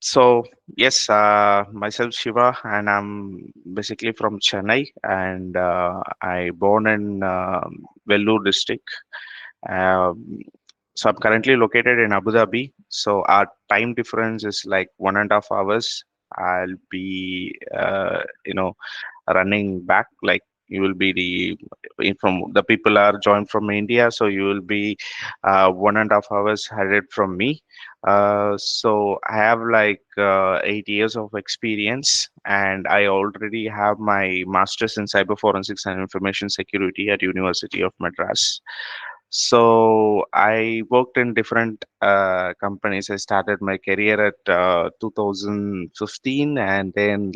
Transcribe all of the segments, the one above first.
So yes, myself Shiva, and I'm basically from Chennai, and I born in Vellore district. Um, so I'm currently located in Abu Dhabi. So our time difference is like 1.5 hours. I'll be, running back. Like you will be from the people are joined from India, so you will be 1.5 hours ahead from me. So I have like 8 years of experience, and I already have my master's in cyber forensics and information security at University of Madras. So I worked in different companies. I started my career at 2015, and then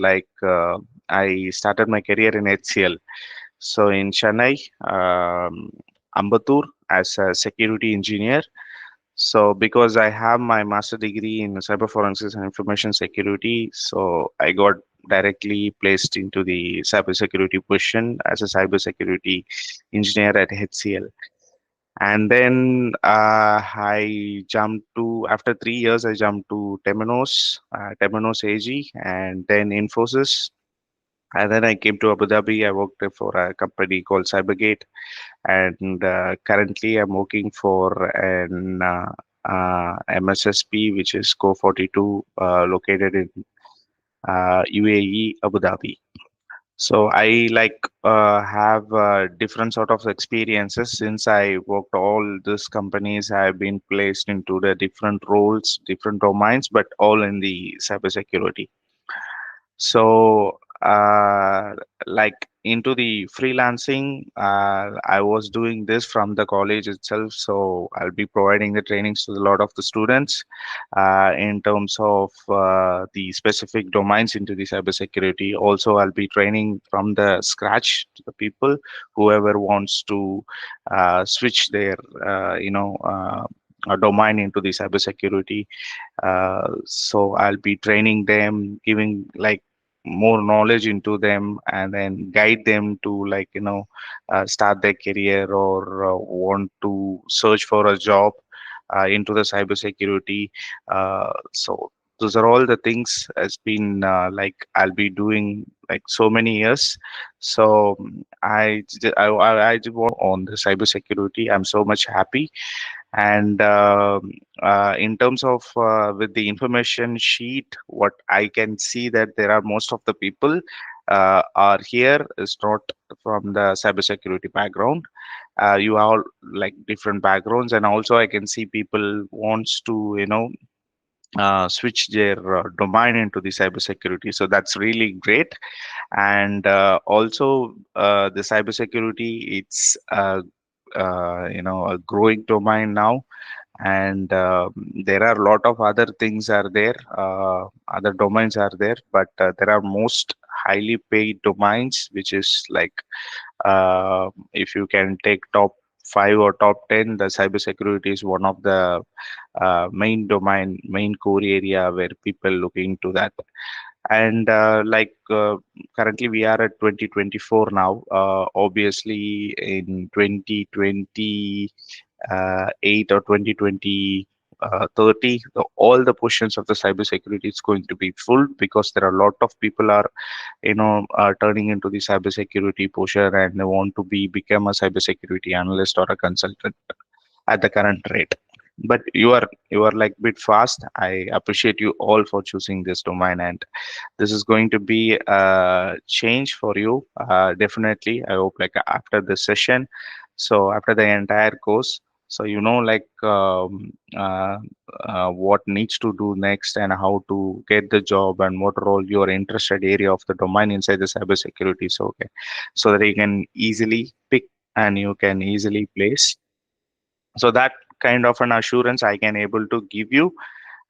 I started my career in HCL. So in Chennai, Ambattur, as a security engineer. So because I have my master degree in cyber forensics and information security, so I got directly placed into the cybersecurity position as a cybersecurity engineer at HCL. And then I jumped to, after 3 years, I jumped to Temenos AG, and then Infosys. And then I came to Abu Dhabi. I worked for a company called Cybergate, and currently I'm working for an MSSP, which is Co 42, located in UAE, Abu Dhabi. So I have different sort of experiences since I worked all these companies. I've been placed into the different roles, different domains, but all in the cybersecurity. So, like into the freelancing, I was doing this from the college itself. So I'll be providing the trainings to a lot of the students in terms of the specific domains into the cybersecurity. Also, I'll be training from the scratch to the people whoever wants to switch their, domain into the cybersecurity. So I'll be training them, giving like more knowledge into them, and then guide them to start their career or want to search for a job into the cybersecurity. So those are all the things has been I'll be doing like so many years. So I just want on the cybersecurity. I'm so much happy. And in terms of with the information sheet, what I can see that there are most of the people are here is not from the cybersecurity background. You have like different backgrounds, and also I can see people wants to switch their domain into the cybersecurity. So that's really great. And also the cybersecurity, it's a growing domain now, and there are a lot of other things are there, other domains are there, but there are most highly paid domains, which is if you can take top 5 or top 10, the cybersecurity is one of the main core area where people look into that. And currently we are at 2024 now. Obviously in 2028 or 2020 30, all the portions of the cybersecurity is going to be full, because there are a lot of people are turning into the cybersecurity portion, and they want to become a cybersecurity analyst or a consultant at the current rate. But you are like bit fast. I appreciate you all for choosing this domain, and this is going to be a change for you. Definitely, I hope like after this session, so after the entire course, so what needs to do next, and how to get the job, and what role your interested area of the domain inside the cybersecurity. So okay, so that you can easily pick and you can easily place. So that kind of an assurance I can able to give you,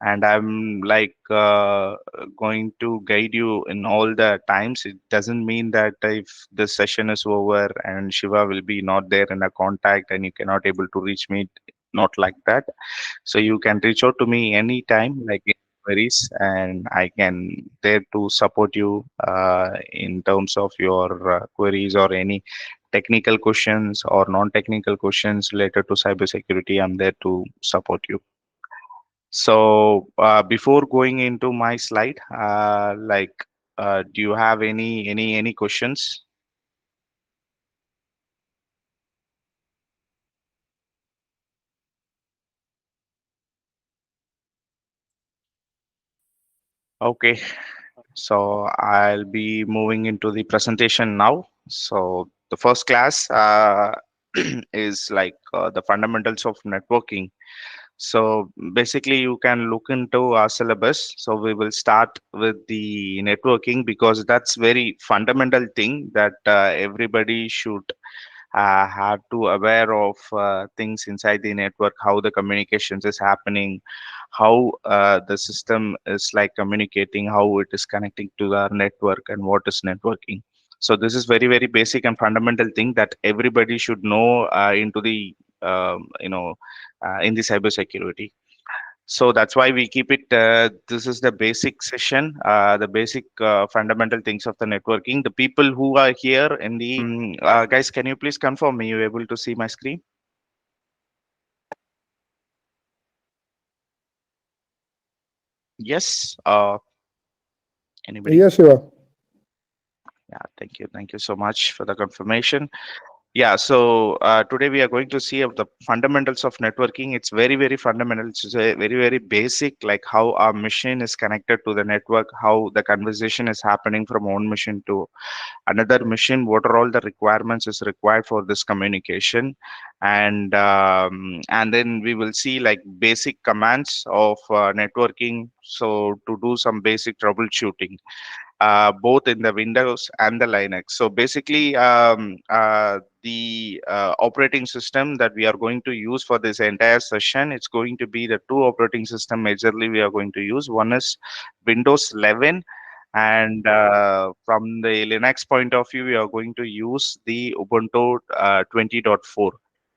and I'm going to guide you in all the times. It doesn't mean that if this session is over and Shiva will be not there in a contact and you cannot able to reach me, not like that. So you can reach out to me anytime, like in queries, and I can there to support you in terms of your queries or any technical questions or non-technical questions related to cybersecurity. I'm there to support you. So before going into my slide, do you have any questions? Okay, so I'll be moving into the presentation now. So the first class is the fundamentals of networking. So basically, you can look into our syllabus. So we will start with the networking because that's very fundamental thing that everybody should have to aware of things inside the network, how the communications is happening, how the system is like communicating, how it is connecting to our network, and what is networking. So this is very very basic and fundamental thing that everybody should know into the in the cybersecurity. So that's why we keep it. This is the basic session, the basic fundamental things of the networking. The people who are here in the guys, can you please confirm me? You able to see my screen? Yes. Anybody? Yes, Shiva. Yeah. Thank you so much for the confirmation. Yeah, so today we are going to see of the fundamentals of networking. It's very, very fundamental. It's very, very basic, like how our machine is connected to the network, how the conversation is happening from one machine to another machine, what are all the requirements is required for this communication, and then we will see like basic commands of networking. So to do some basic troubleshooting both in the Windows and the Linux. So basically, the operating system that we are going to use for this entire session, it's going to be the two operating system majorly we are going to use. One is Windows 11, and from the Linux point of view, we are going to use the Ubuntu 20.4.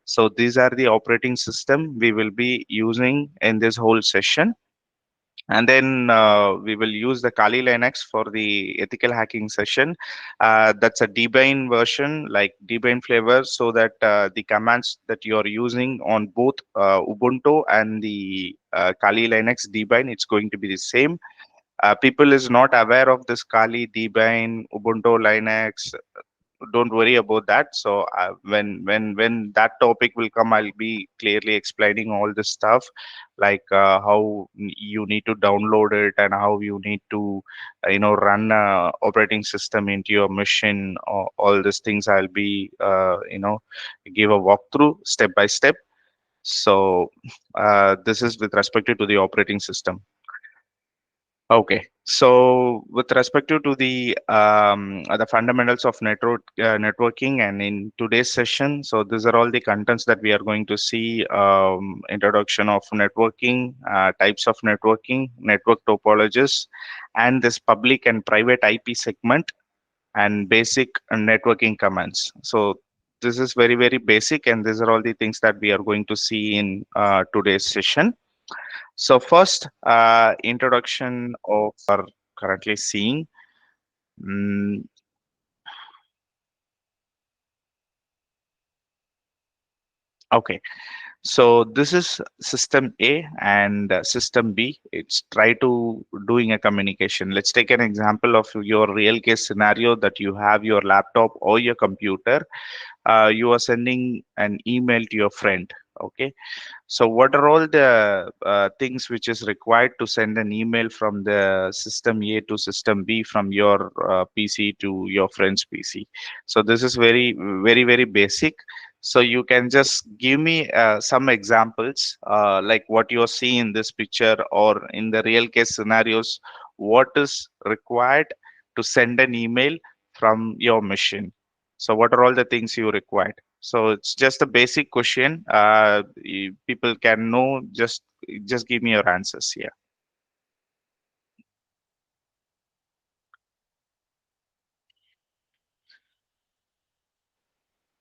So these are the operating system we will be using in this whole session. And then we will use the Kali Linux for the ethical hacking session. That's a Debian version, like Debian flavor, so that the commands that you are using on both Ubuntu and the Kali Linux Debian, it's going to be the same. People is not aware of this Kali, Debian, Ubuntu Linux. Don't worry about that. So when that topic will come, I'll be clearly explaining all this stuff, like how you need to download it and how you need to run operating system into your machine. All these things I'll be give a walkthrough step by step. So this is with respect to the operating system. Okay, so with respect to the fundamentals of networking, and in today's session, so these are all the contents that we are going to see: introduction of networking, types of networking, network topologies, and this public and private IP segment, and basic networking commands. So this is very very basic, and these are all the things that we are going to see in today's session. So first, introduction of our currently seeing. Mm, okay, so this is system A and system B. It's try to doing a communication. Let's take an example of your real case scenario that you have your laptop or your computer. You are sending an email to your friend. Okay, so what are all the things which is required to send an email from the system A to system B, from your PC to your friend's PC? So this is very, very, very basic. So you can just give me some examples, like what you see in this picture or in the real case scenarios. What is required to send an email from your machine? So what are all the things you require? So it's just a basic question. People can know. Just give me your answers here.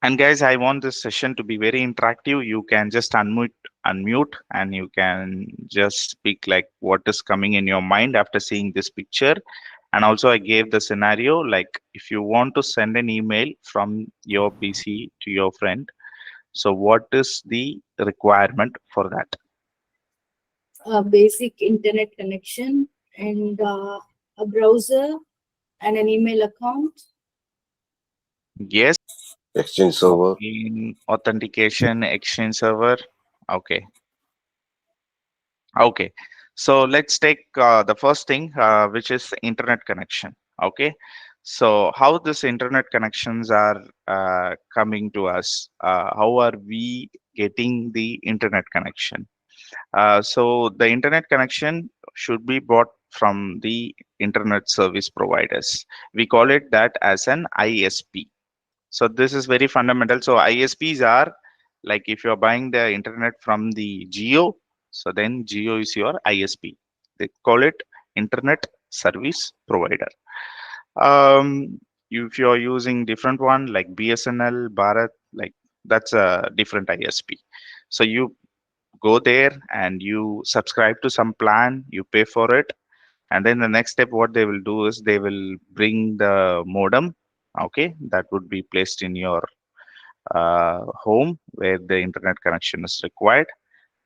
And guys, I want this session to be very interactive. You can just unmute, and you can just speak like what is coming in your mind after seeing this picture. And also, I gave the scenario like if you want to send an email from your PC to your friend. So what is the requirement for that? a basic internet connection, and a browser and an email account. Yes. Exchange server. In authentication, Exchange server. Okay. Okay. So let's take the first thing, which is internet connection. Okay. So how this internet connections are coming to us? How are we getting the internet connection? So the internet connection should be bought from the internet service providers. We call it that as an ISP. So this is very fundamental. So ISPs are like if you're buying the internet from the Geo, so then Geo is your ISP. They call it internet service provider. If you're using different one like BSNL, Bharat, like that's a different ISP. So you go there and you subscribe to some plan, you pay for it, and then the next step what they will do is they will bring the modem. Okay, that would be placed in your home where the internet connection is required,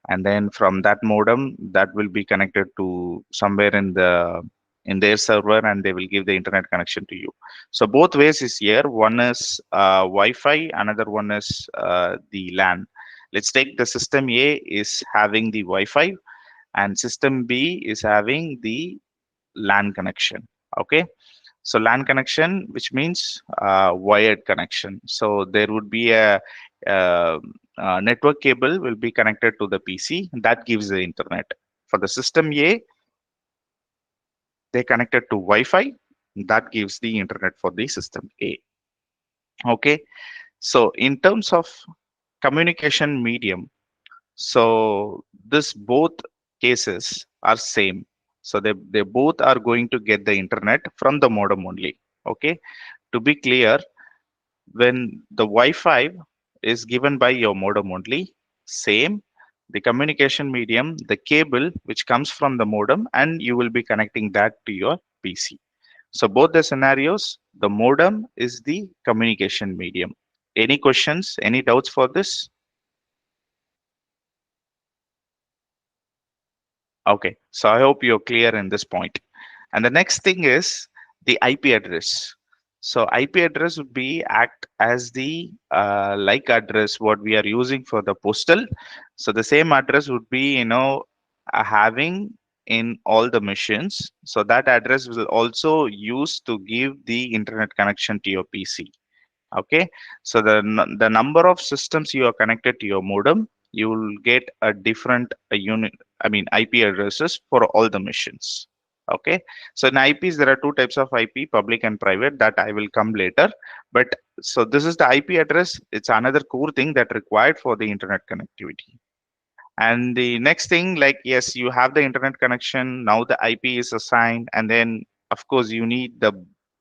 and then from that modem that will be connected to somewhere in their server, and they will give the internet connection to you. So both ways is here. One is Wi-Fi, another one is the LAN. Let's take the system A is having the Wi-Fi and system B is having the LAN connection. Okay, so LAN connection, which means wired connection. So there would be uh, network cable will be connected to the PC that gives the internet. For the system A, they connected to Wi-Fi that gives the internet for the system A. Okay, so in terms of communication medium, so this both cases are same. So they both are going to get the internet from the modem only. Okay, to be clear, when the Wi-Fi is given by your modem only, same, the communication medium, the cable which comes from the modem, and you will be connecting that to your PC. So both the scenarios, the modem is the communication medium. Any questions, any doubts for this? Okay, so I hope you're clear in this point. And the next thing is the IP address. So IP address would be act as the like address what we are using for the postal. So the same address would be having in all the machines. So that address will also use to give the internet connection to your PC. Okay, so the number of systems you are connected to your modem, you will get a different unit, I mean IP addresses for all the machines. Okay, so in IPs there are two types of IP, public and private, that I will come later. But so this is the IP address. It's another core thing that required for the internet connectivity. And the next thing, like, yes, you have the internet connection. Now the IP is assigned, and then of course you need the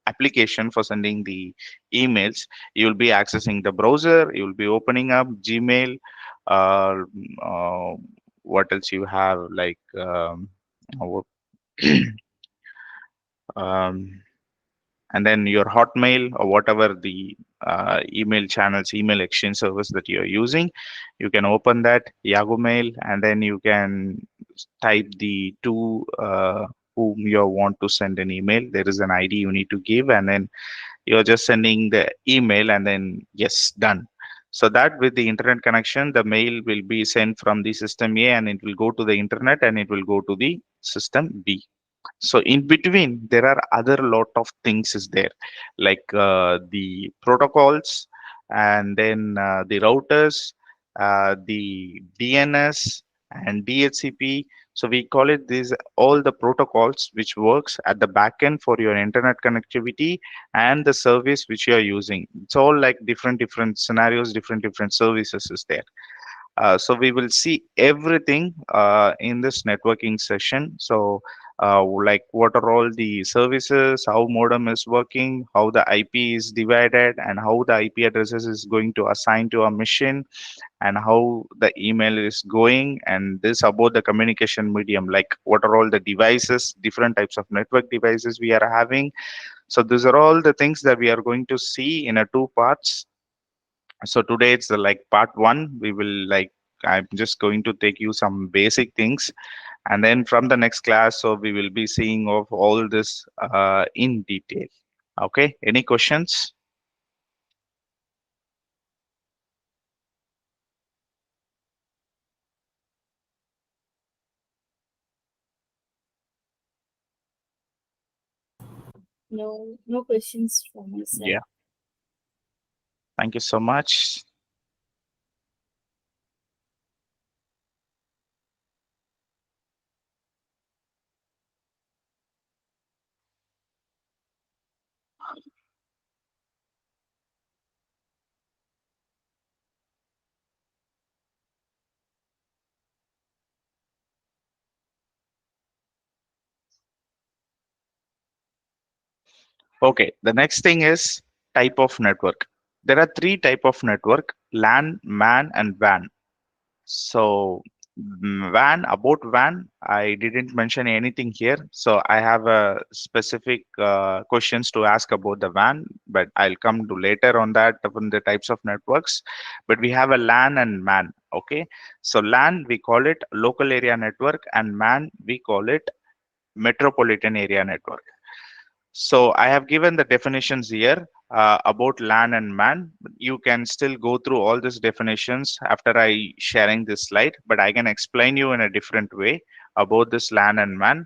application for sending the emails. You will be accessing the browser. You will be opening up Gmail. Uh, uh, what else you have? Like, um, and then your Hotmail or whatever the email channels, email exchange service that you're using, you can open that Yahoo Mail, and then you can type the two whom you want to send an email. There is an ID you need to give, and then you're just sending the email, and then yes, done. So that with the internet connection, the mail will be sent from the system A, and it will go to the internet, and it will go to the system B. So in between there are other lot of things is there, like the protocols, and then the routers, the DNS and DHCP. So we call it these all the protocols which works at the back end for your internet connectivity and the service which you are using. It's all like different scenarios, different services is there. So we will see everything in this networking session. So like what are all the services, how modem is working, how the IP is divided, and how the IP addresses is going to assign to a machine, and how the email is going, and this about the communication medium, like what are all the devices, different types of network devices we are having. So these are all the things that we are going to see in a two parts. So today it's like part one. We will like, I'm just going to take you some basic things, And then from the next class, so we will be seeing of all this in detail. Okay, any questions? No questions from my Yeah, side. thank you so much. Okay, the next thing is type of network. There are three type of network: LAN, MAN, and WAN. So WAN, about WAN, I didn't mention anything here. So I have a specific questions to ask about the WAN, but I'll come to later on that on the types of networks. But we have a LAN and MAN. Okay, so LAN we call it local area network, and MAN we call it metropolitan area network. So I have given the definitions here about LAN and MAN. You can still go through all these definitions after I sharing this slide, but I can explain you in a different way about this LAN and MAN.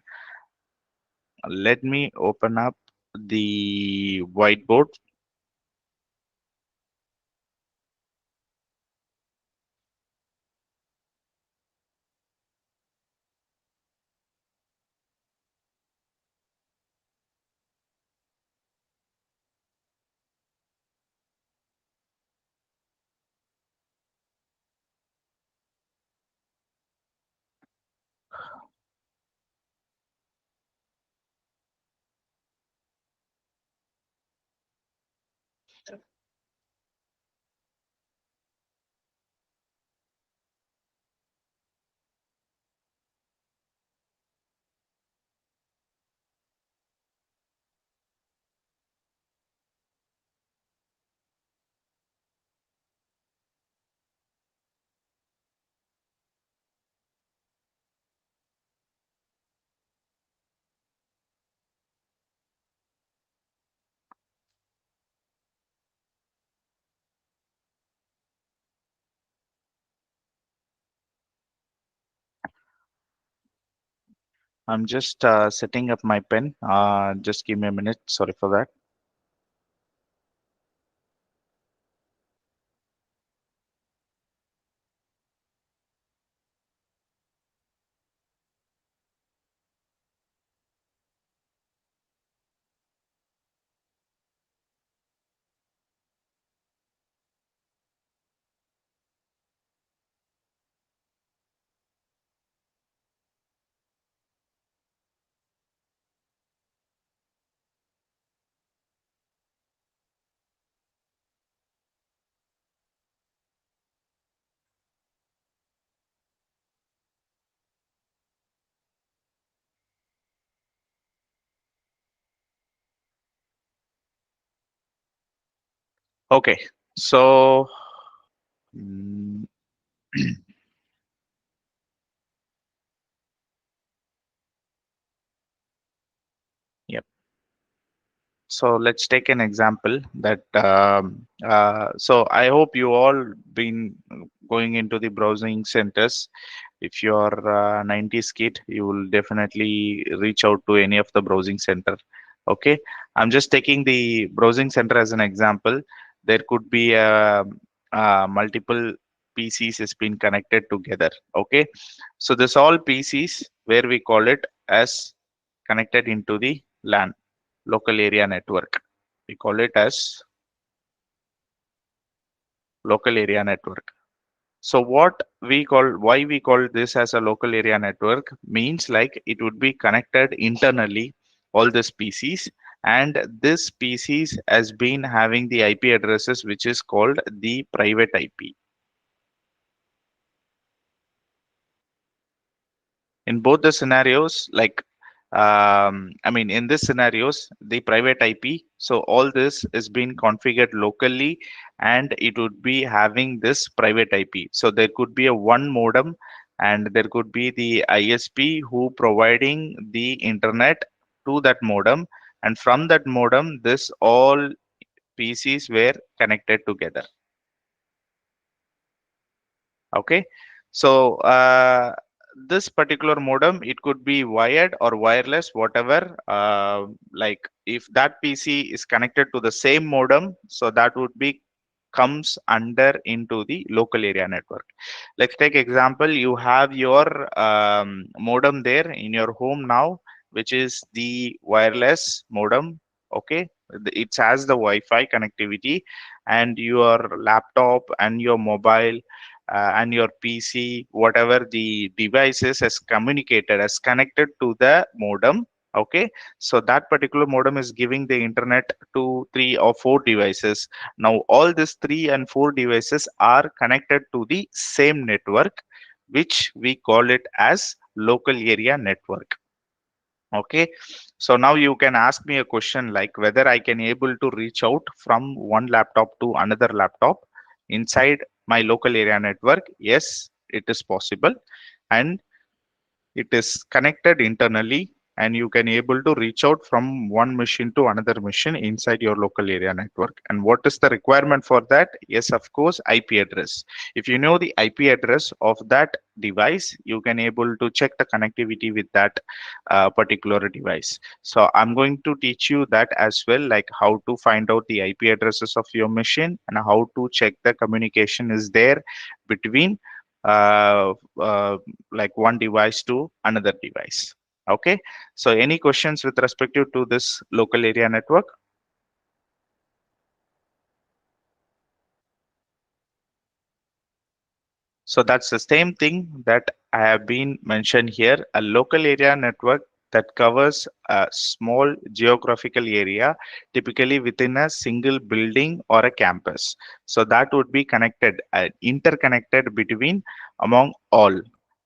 Let me open up the whiteboard. I'm just setting up my pen. Just give me a minute. Sorry for that. Okay, so mm, yep. So let's take an example that so I hope you all been going into the browsing centers. If you're 90s kid, you will definitely reach out to any of the browsing center. Okay, I'm just taking the browsing center as an example. There could be multiple PCs has been connected together. Okay, so this all PCs where we call it as connected into the LAN, local area network. We call it as local area network. So what we call, why we call this as a local area network means like it would be connected internally all the species, and this species has been having the IP addresses which is called the private IP. In both the scenarios, like I mean in this scenarios the private IP, so all this is being configured locally and it would be having this private IP. So there could be a one modem and there could be the ISP who providing the internet to that modem, and from that modem, this all PCs were connected together. Okay, so this particular modem, it could be wired or wireless, whatever. Like if that PC is connected to the same modem, so that would be comes under into the local area network. Let's take example. You have your modem there in your home now, which is the wireless modem. Okay, it has the Wi-Fi connectivity, and your laptop and your mobile and your PC, whatever the devices has communicated, has connected to the modem. Okay, so that particular modem is giving the internet to three or four devices. Now, all these three and four devices are connected to the same network, which we call it as local area network. Okay, so now you can ask me a question like whether I can able to reach out from one laptop to another laptop inside my local area network. Yes, it is possible, and it is connected internally, and you can able to reach out from one machine to another machine inside your local area network. And what is the requirement for that? Yes, of course, IP address. If you know the IP address of that device, you can able to check the connectivity with that particular device. So I'm going to teach you that as well, like how to find out the IP addresses of your machine and how to check the communication is there between uh, uh, like one device to another device. Okay, so any questions with respect to this local area network? So that's the same thing that I have been mentioned here, a local area network that covers a small geographical area, typically within a single building or a campus. So that would be connected, interconnected between among all.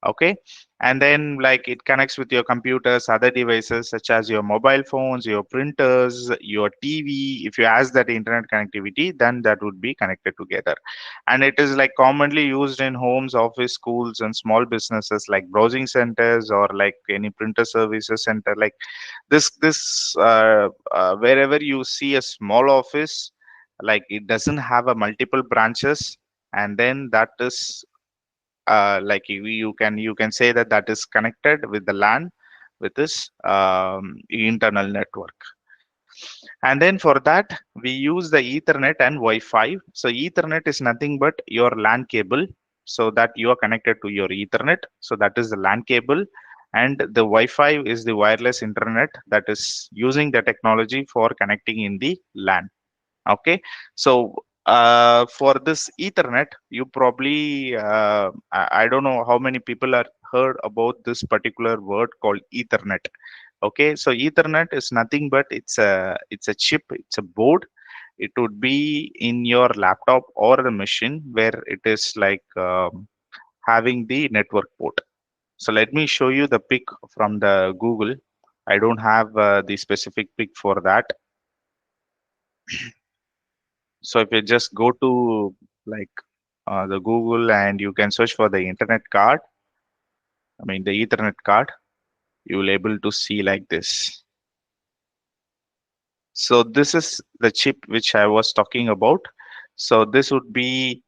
Okay, and then like it connects with your computers, other devices such as your mobile phones, your printers, your TV. If you ask that internet connectivity, then that would be connected together, and it is like commonly used in homes, office, schools, and small businesses like browsing centers or like any printer services center. Like this wherever you see a small office, like it doesn't have a multiple branches, and then that is like you can say that that is connected with the LAN with this internal network. And then for that, we use the Ethernet and Wi-Fi. So Ethernet is nothing but your LAN cable, so that you are connected to your Ethernet. So that is the LAN cable. And the Wi-Fi is the wireless internet that is using the technology for connecting in the LAN. Okay, so for this Ethernet, you probably I don't know how many people are heard about this particular word called Ethernet. Okay, so Ethernet is nothing but it's a chip, it's a board. It would be in your laptop or a machine where it is like having the network port. So let me show you the pic from the Google. I don't have the specific pic for that. So if you just go to like the Google and you can search for the internet card, I mean the Ethernet card, you will able to see like this. So this is the chip which I was talking about. So this would be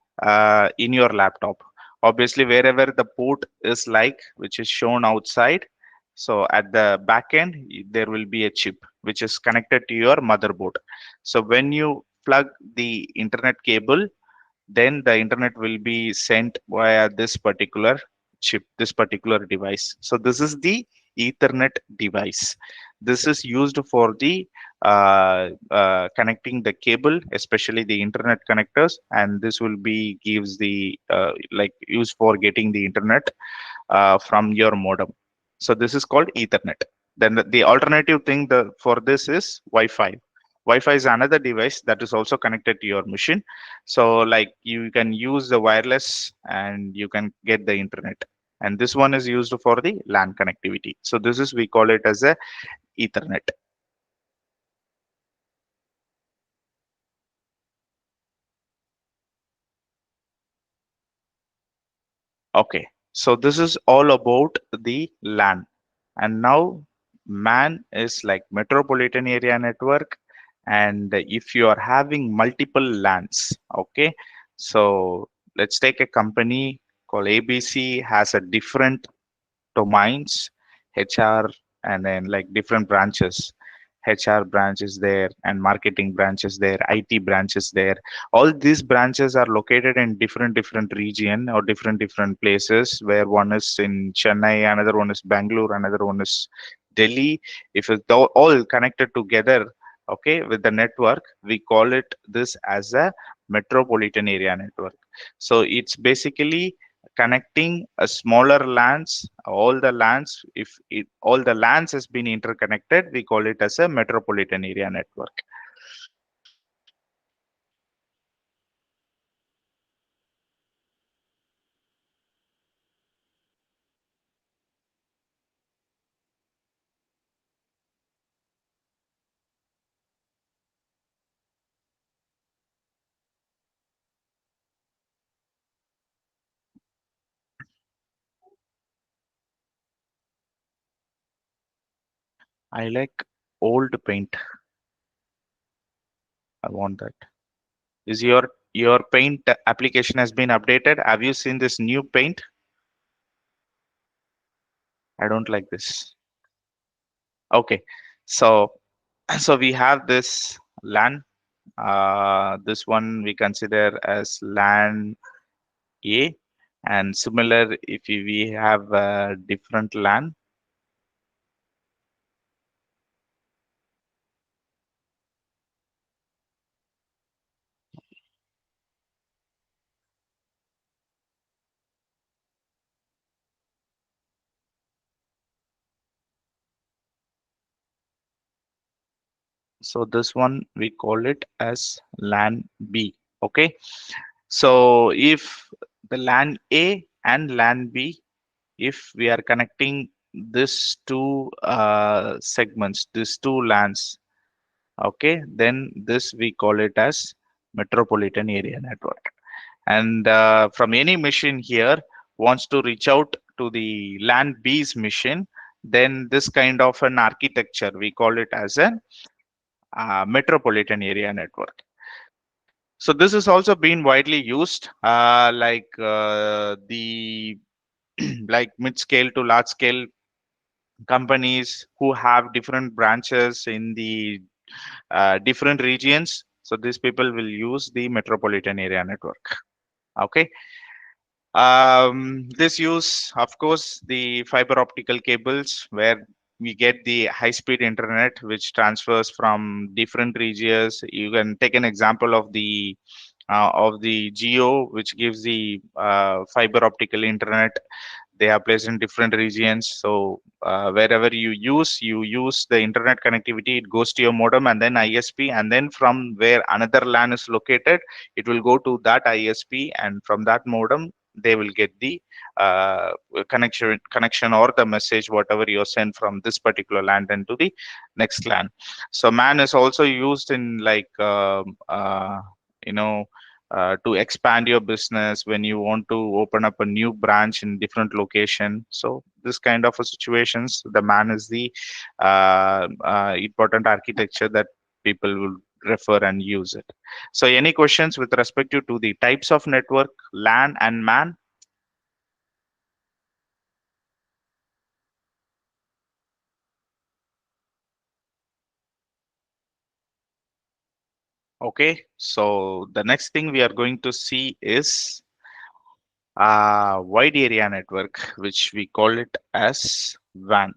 in your laptop. Obviously, wherever the port is like, which is shown outside. So at the back end, there will be a chip which is connected to your motherboard. So when you plug the internet cable, then the internet will be sent via this particular chip, this particular device. So this is the Ethernet device. This is used for the connecting the cable, especially the internet connectors, and this will be gives the like used for getting the internet from your modem. So this is called Ethernet. Then the alternative thing for this is Wi-Fi. Wi-Fi is another device that is also connected to your machine. So like you can use the wireless and you can get the internet. And this one is used for the LAN connectivity. So this is we call it as a Ethernet. Okay. So this is all about the LAN. And now MAN is like metropolitan area network. And if you are having multiple LANs, okay, so let's take a company called ABC has a different domains, HR, and then like different branches. HR branch is there, and marketing branch is there, IT branch is there. All these branches are located in different region or different places. Where one is in Chennai, another one is Bangalore, another one is Delhi. If it's all connected together, okay, with the network, we call it this as a metropolitan area network. So it's basically connecting a smaller lands, all the lands. If all the lands has been interconnected, we call it as a metropolitan area network. I like old paint. I want that. Is your paint application has been updated? Have you seen this new paint? I don't like this. Okay, so so we have this LAN. This one we consider as LAN A, and similar if we have a different LAN. So this one we call it as LAN B. Okay. So if the LAN A and LAN B, if we are connecting this two segments, these two LANs, okay, then this we call it as metropolitan area network. And from any machine here wants to reach out to the LAN B's machine, then this kind of an architecture we call it as a metropolitan area network. So this is also been widely used, the like mid-scale to large-scale companies who have different branches in the different regions. So these people will use the metropolitan area network. Okay. This use, of course, the fiber optical cables where we get the high speed internet which transfers from different regions. You can take an example of the geo which gives the fiber optical internet. They are placed in different regions. So wherever you use the internet connectivity, it goes to your modem and then ISP, and then from where another LAN is located, it will go to that ISP, and from that modem they will get the uh, connection or the message whatever you send from this particular LAN into the next LAN. So MAN is also used in like you know to expand your business when you want to open up a new branch in different location. So this kind of a situations, the MAN is the important architecture that people will refer and use it. So any questions with respect to the types of network, LAN and MAN? Okay, so the next thing we are going to see is wide area network, which we call it as WAN.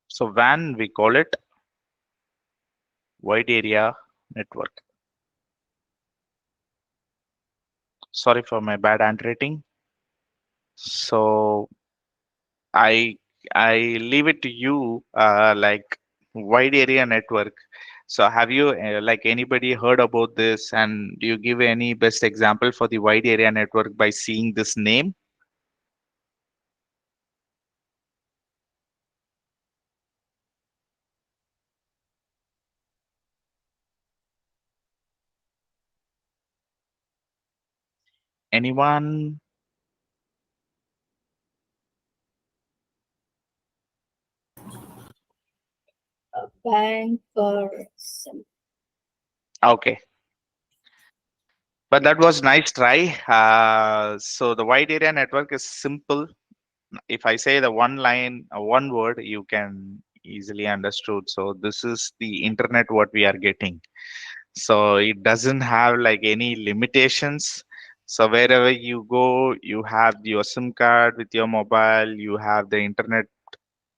So WAN, we call it wide area network. Sorry for my bad handwriting. So I I leave it to you, like wide area network. So have you like anybody heard about this, and do you give any best example for the wide area network by seeing this name? Anyone? A bank or some. Okay, but that was nice try. So the wide area network is simple. If I say the one line, one word, you can easily understood. So this is the internet what we are getting. So it doesn't have like any limitations. So wherever you go, you have your SIM card with your mobile, you have the internet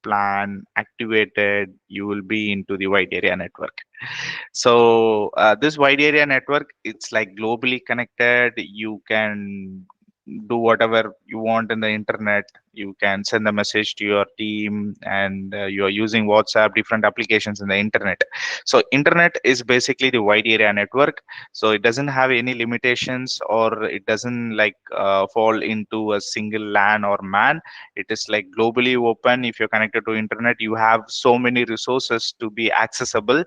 plan activated, you will be into the wide area network. So this wide area network, it's like globally connected. You can do whatever you want in the internet. You can send a message to your team, and you are using WhatsApp, different applications in the internet. So internet is basically the wide area network. So it doesn't have any limitations, or it doesn't like fall into a single LAN or MAN. It is like globally open. If you're connected to internet, you have so many resources to be accessible.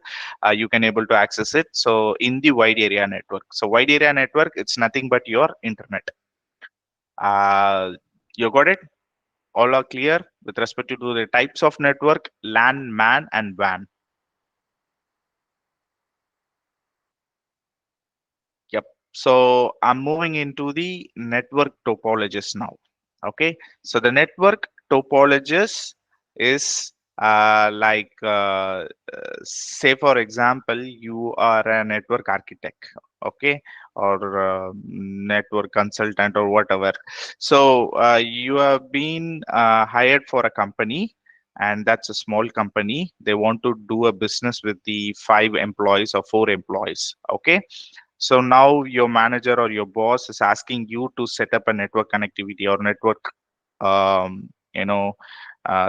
You can able to access it. So in the wide area network, so wide area network, it's nothing but your internet. You got it? All are clear with respect to the types of network: LAN, MAN, and WAN. Yep. So I'm moving into the network topologies now. Okay. So the network topologies is say for example, you are a network architect, okay, or network consultant or whatever. So you have been hired for a company, and that's a small company. They want to do a business with the 5 employees or 4 employees. Okay, so now your manager or your boss is asking you to set up a network connectivity or network, um, you know,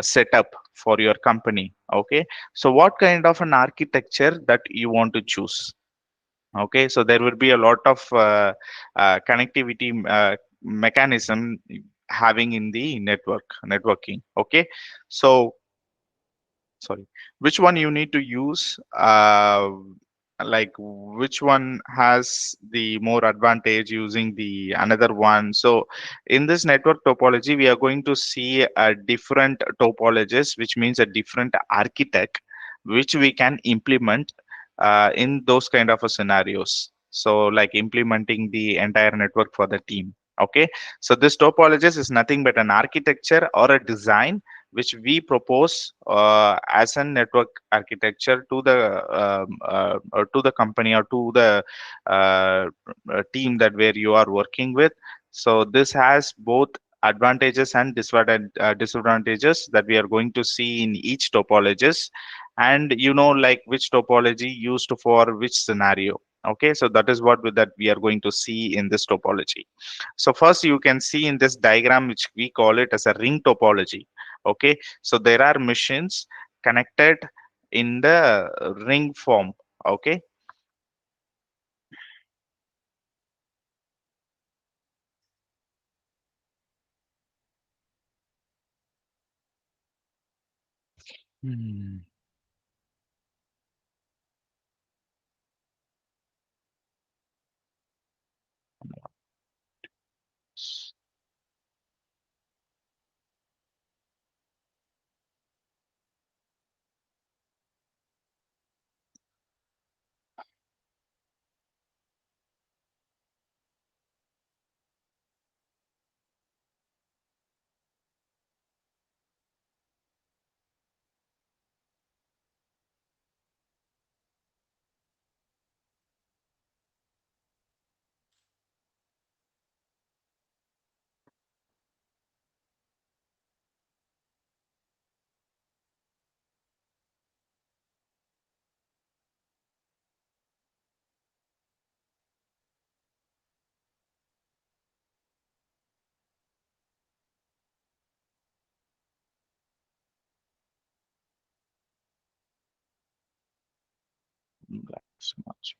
setup for your company. Okay, so what kind of an architecture that you want to choose? Okay, so there will be a lot of connectivity mechanism having in the networking. Okay, so sorry, which one you need to use, like which one has the more advantage using the another one. So in this network topology, we are going to see a different topologies, which means a different architect which we can implement in those kind of a scenarios. So like implementing the entire network for the team. Okay, so this topologist is nothing but an architecture or a design which we propose as a network architecture to the or to the company or to the uh, team that where you are working with. So this has both advantages and disadvantages that we are going to see in each topologist, and like which topology used for which scenario. Okay, so that is what that we are going to see in this topology. So first you can see in this diagram, which we call it as a ring topology. Okay, so there are machines connected in the ring form. Okay. Hmm. That's much.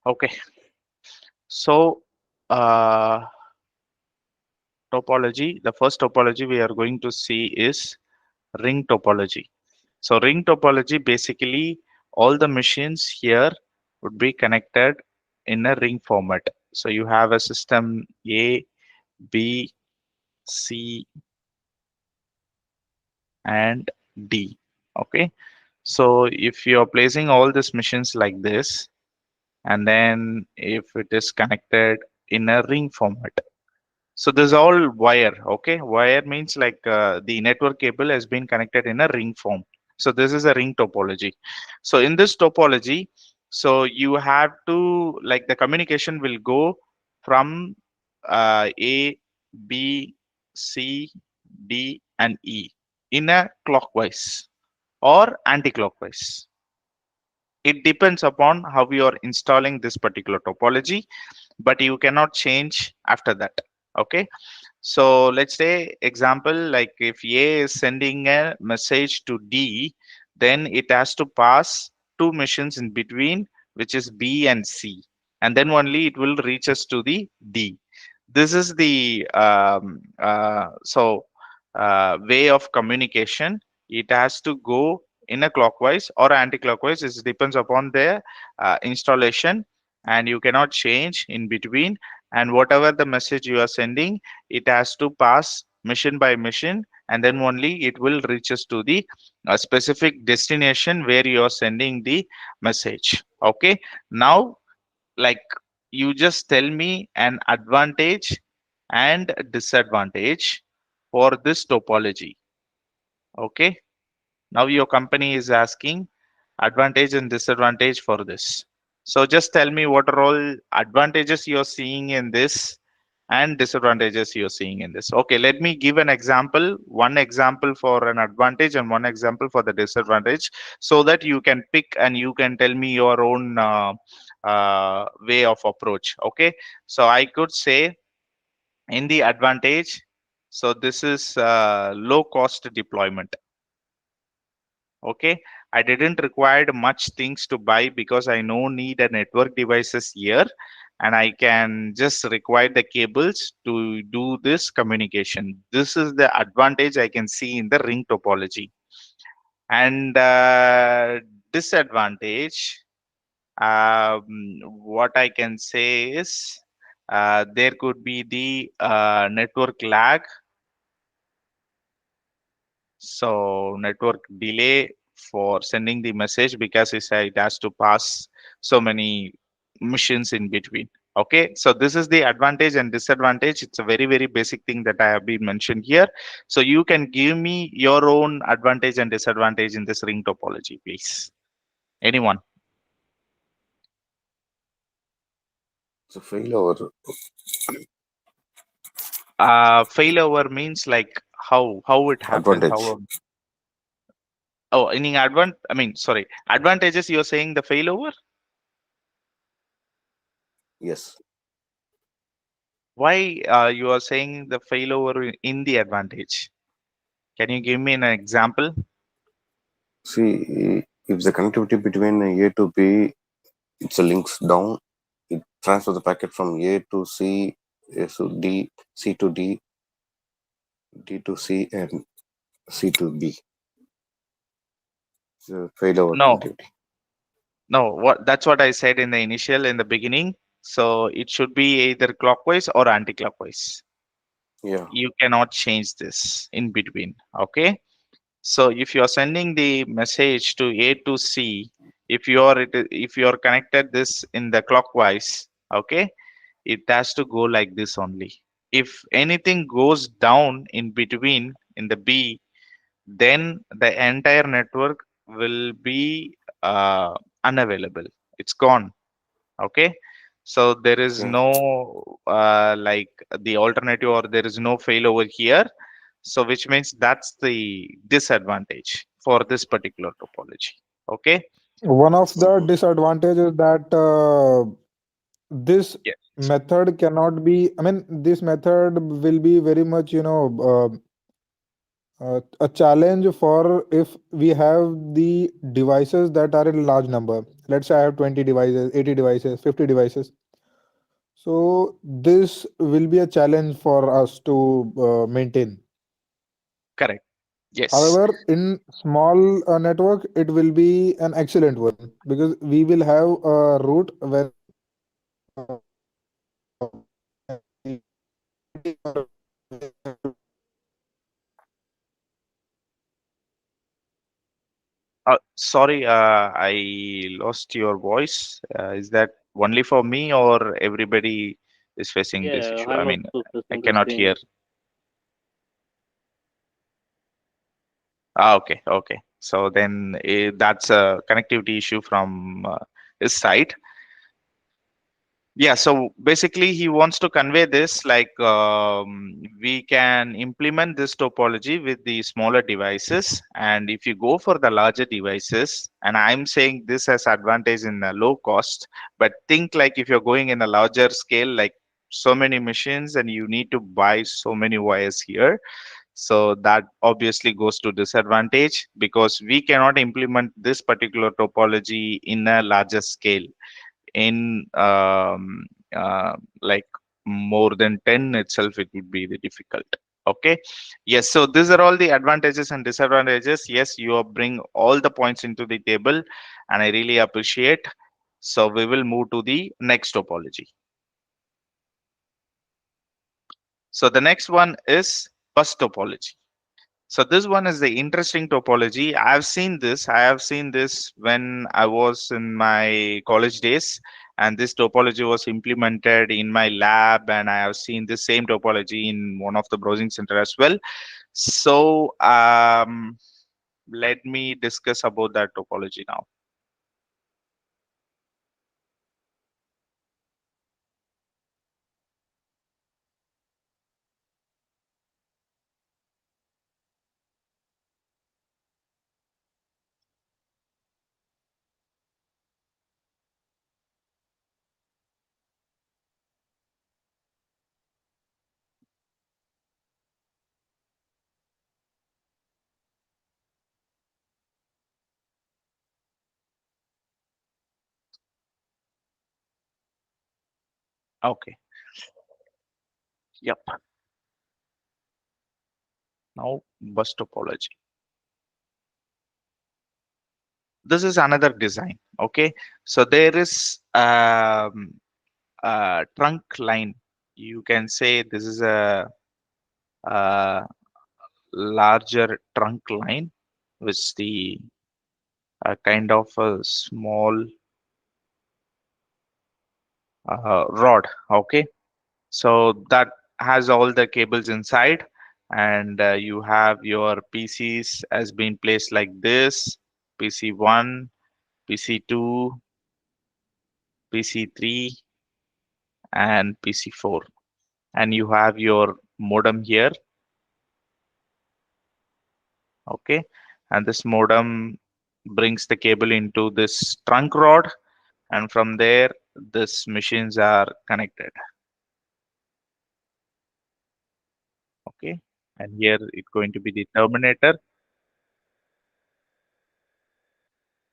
Okay, so uh, topology, the first topology we are going to see is ring topology. So ring topology, basically all the machines here would be connected in a ring format. So you have a system A, B, C, and D. Okay. So if you're placing all these machines like this, and then if it is connected in a ring format. So this is all wire. Okay. Wire means like the network cable has been connected in a ring form. So this is a ring topology. So in this topology, so you have to like the communication will go from A, B, C, D, and E in a clockwise or anti-clockwise. It depends upon how you are installing this particular topology, but you cannot change after that. Okay. So let's say example, like if A is sending a message to D, then it has to pass two machines in between, which is B and C, and then only it will reach us to the D. This is the way of communication. It has to go in a clockwise or anti-clockwise. It depends upon the installation, and you cannot change in between. And whatever the message you are sending, it has to pass mission by mission, and then only it will reach us to the specific destination where you are sending the message. Okay. Now, like, you just tell me an advantage and disadvantage for this topology. Okay. Now your company is asking advantage and disadvantage for this. So just tell me what are all advantages you're seeing in this and disadvantages you're seeing in this. Okay, let me give an example, one example for an advantage and one example for the disadvantage, so that you can pick and you can tell me your own way of approach. Okay, so I could say in the advantage, so this is low cost deployment. Okay, I didn't require much things to buy because I no need a network devices here, and I can just require the cables to do this communication. This is the advantage I can see in the ring topology. And disadvantage, what I can say is there could be the network lag. So network delay for sending the message because it has to pass so many machines in between. Okay, so this is the advantage and disadvantage. It's a very, very basic thing that I have been mentioned here. So you can give me your own advantage and disadvantage in this ring topology, please. Anyone? So failover Failover means like how it happens. advantage. How? Oh, any I mean, sorry, advantages. You're saying the failover. Yes. Why you are saying the failover in the advantage? Can you give me an example? See, if the connectivity between A to B, it's a links down, it transfers the packet from A to C, A to D, C to D, D to C, and C to B. So failover No, connectivity. no. What that's what I said in the initial in the beginning. So it should be either clockwise or anti-clockwise. Yeah. You cannot change this in between. Okay. So if you are sending the message to A to C, if you are connected this in the clockwise, okay, it has to go like this only. If anything goes down in between in the B, then the entire network will be unavailable. It's gone. Okay. So there is Okay. no like the alternative, or there is no failover here. So which means that's the disadvantage for this particular topology. Okay. One of the Mm-hmm. disadvantages that this Yes. method cannot be, I mean, this method will be very much, a challenge for if we have the devices that are in large number. Let's say I have 20 devices, 80 devices, 50 devices. So this will be a challenge for us to maintain. Correct. Yes. However, in small network, it will be an excellent one because we will have a route where Sorry, I lost your voice. Is that only for me or everybody is facing this Yeah, issue? I I'm mean, also I facing the cannot hear. same. Okay, okay. So then that's a connectivity issue from his side. Yeah, so basically he wants to convey this like we can implement this topology with the smaller devices, and if you go for the larger devices, and I'm saying this as advantage in the low cost, but think like if you're going in a larger scale, like so many machines and you need to buy so many wires here, so that obviously goes to disadvantage because we cannot implement this particular topology in a larger scale in like more than 10 itself it would be the difficult. Okay, yes, so these are all the advantages and disadvantages. Yes, you are bring all the points into the table and I really appreciate. So we will move to the next topology. So the next one is bus topology. So this one is the interesting topology. I have seen this when I was in my college days, and this topology was implemented in my lab, and I have seen the same topology in one of the browsing center as well. So let me discuss about that topology now. Okay. Yep. Now bus topology. This is another design. Okay. So there is trunk line. You can say this is a larger trunk line with the kind of a small rod. Okay, so that has all the cables inside, and you have your PCs as being placed like this: PC1, PC2, PC3, and PC4, and you have your modem here. Okay, and this modem brings the cable into this trunk rod, and from there these machines are connected. Okay, and here it's going to be the terminator.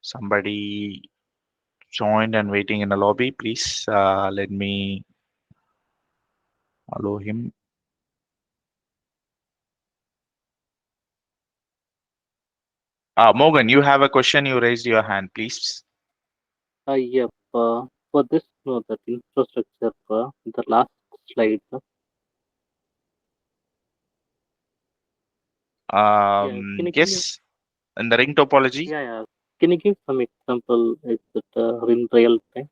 Somebody joined and waiting in the lobby, please let me allow him. Morgan, you have a question, you raised your hand, please. Yep. For this, that infrastructure, the last slide. Yeah. Can you give me? Yes, in the ring topology. Yeah, yeah. Can you give some example? Is it in real time?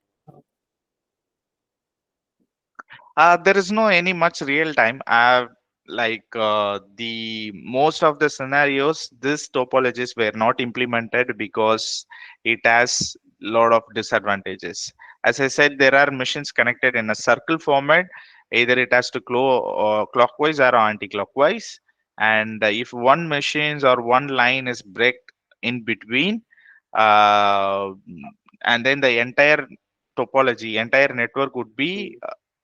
There is no any much real time. Like the most of the scenarios, this topologies were not implemented because it has lot of disadvantages. As I said, there are machines connected in a circle format. Either it has to clockwise or anti-clockwise. And if one machines or one line is break in between, uh, and then the entire topology, entire network would be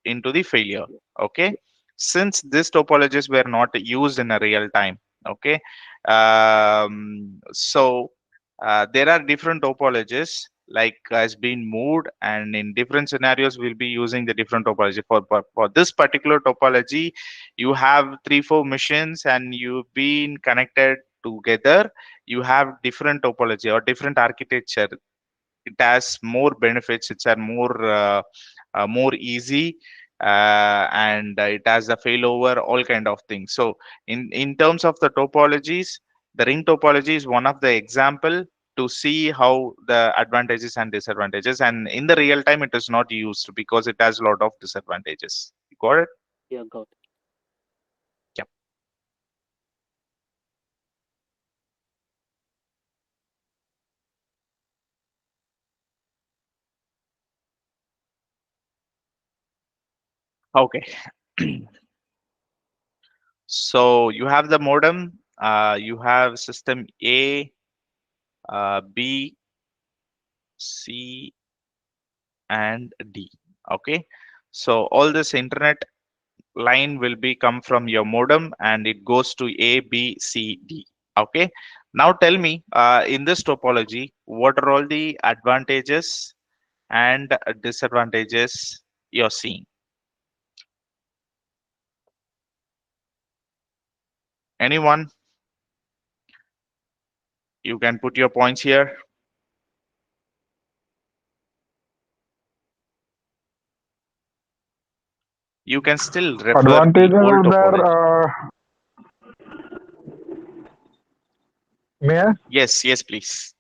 Mm, into the failure. yeah, Okay, yeah. since these topologies were not used in a real time. Okay, so there are different topologies like has been moved, and in different scenarios we'll be using the different topology. For this particular topology, you have 3 4 machines and you've been connected together, you have different topology or different architecture. It has more benefits. It's a more easy, and it has a failover, all kind of things. So in terms of the topologies, the ring topology is one of the example to see how the advantages and disadvantages, and in the real time it is not used because it has a lot of disadvantages. You got it? Yeah, got it. Yeah. Okay. So you have the modem, you have system A, B, C, and D. Okay. So all this internet line will be come from your modem and it goes to A, B, C, D. Okay. Now tell me, in this topology, what are all the advantages and disadvantages you're seeing? Anyone? You can put your points here. You can still refer the Advantages old are topology. there. May I? Yes, yes, please.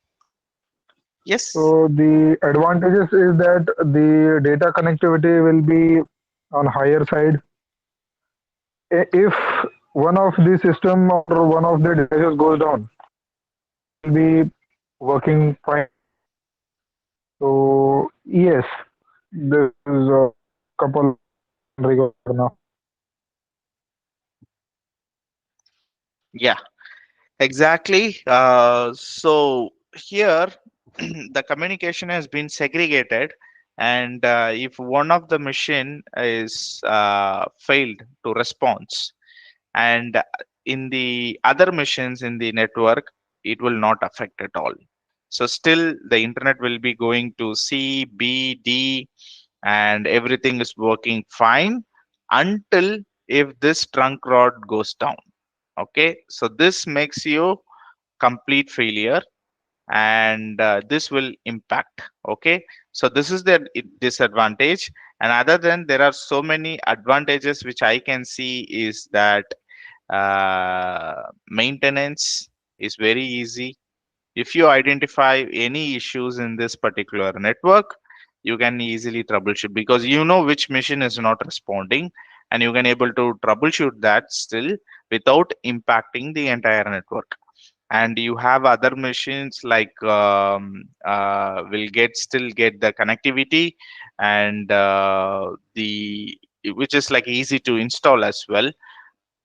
Yes. So the advantages is that the data connectivity will be on higher side. If one of the system or one of the devices goes down, will be working fine. So yes, this is a couple regard now. Yeah, exactly. So here, the communication has been segregated, and if one of the machine is failed to response, and in the other machines in the network, it will not affect at all. So still, the internet will be going to C, B, D, and everything is working fine until if this trunk rod goes down. Okay, so this makes you complete failure, and this will impact. Okay, so this is the disadvantage, and other than, there are so many advantages which I can see is that maintenance is very easy. If you identify any issues in this particular network, you can easily troubleshoot because you know which machine is not responding, and you can able to troubleshoot that still without impacting the entire network. And you have other machines like will get still get the connectivity, and the which is like easy to install as well.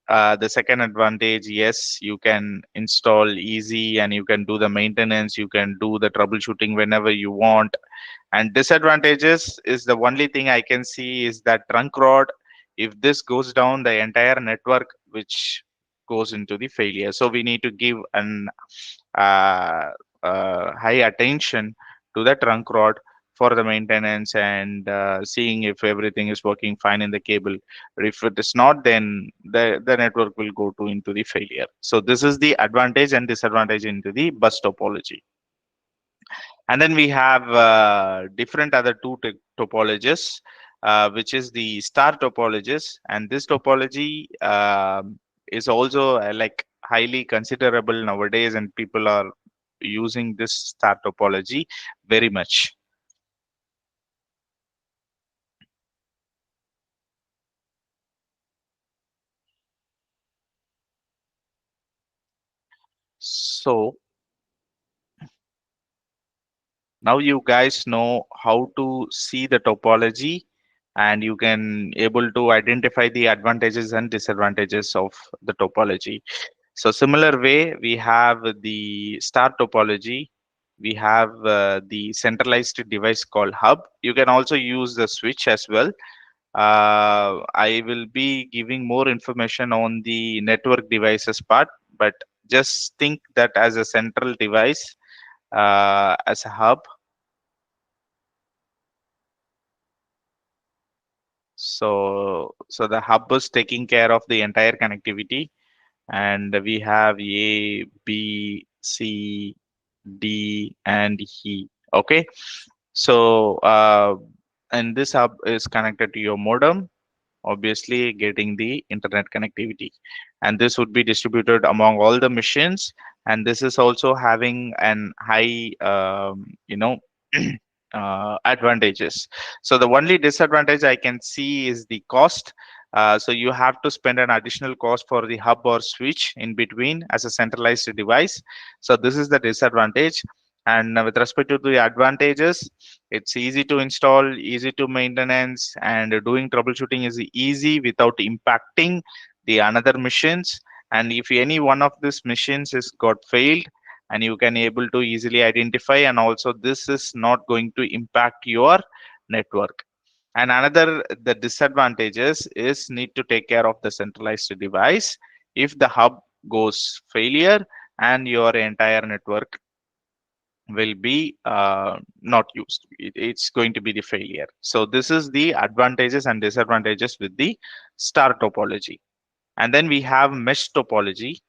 The second advantage, yes, you can install easy and you can do the maintenance, you can do the troubleshooting whenever you want. And disadvantages is the only thing I can see is that trunk rod. If this goes down, the entire network which goes into the failure. So we need to give an uh, high attention to the trunk rod for the maintenance, and seeing if everything is working fine in the cable. If it is not, then the network will go to into the failure. So this is the advantage and disadvantage into the bus topology. And then we have different other two topologies, which is the star topologies. And this topology is also like highly considerable nowadays, and people are using this star topology very much. So now you guys know how to see the topology, and you can able to identify the advantages and disadvantages of the topology. So similar way, we have the star topology. We have the centralized device called hub. You can also use the switch as well. I will be giving more information on the network devices part, but just think that as a central device, as a hub. So the hub is taking care of the entire connectivity, and we have A, B, C, D, and E. Okay, so and this hub is connected to your modem, obviously getting the internet connectivity, and this would be distributed among all the machines, and this is also having an high advantages. So the only disadvantage I can see is the cost. So you have to spend an additional cost for the hub or switch in between as a centralized device. So this is the disadvantage. And with respect to the advantages, it's easy to install, easy to maintenance, and doing troubleshooting is easy without impacting the another machines. And if any one of these machines is got failed, and you can able to easily identify, and also this is not going to impact your network. And another the disadvantages is need to take care of the centralized device if the hub goes failure, and your entire network will be not used. It's going to be the failure. So this is the advantages and disadvantages with the star topology. And then we have mesh topology.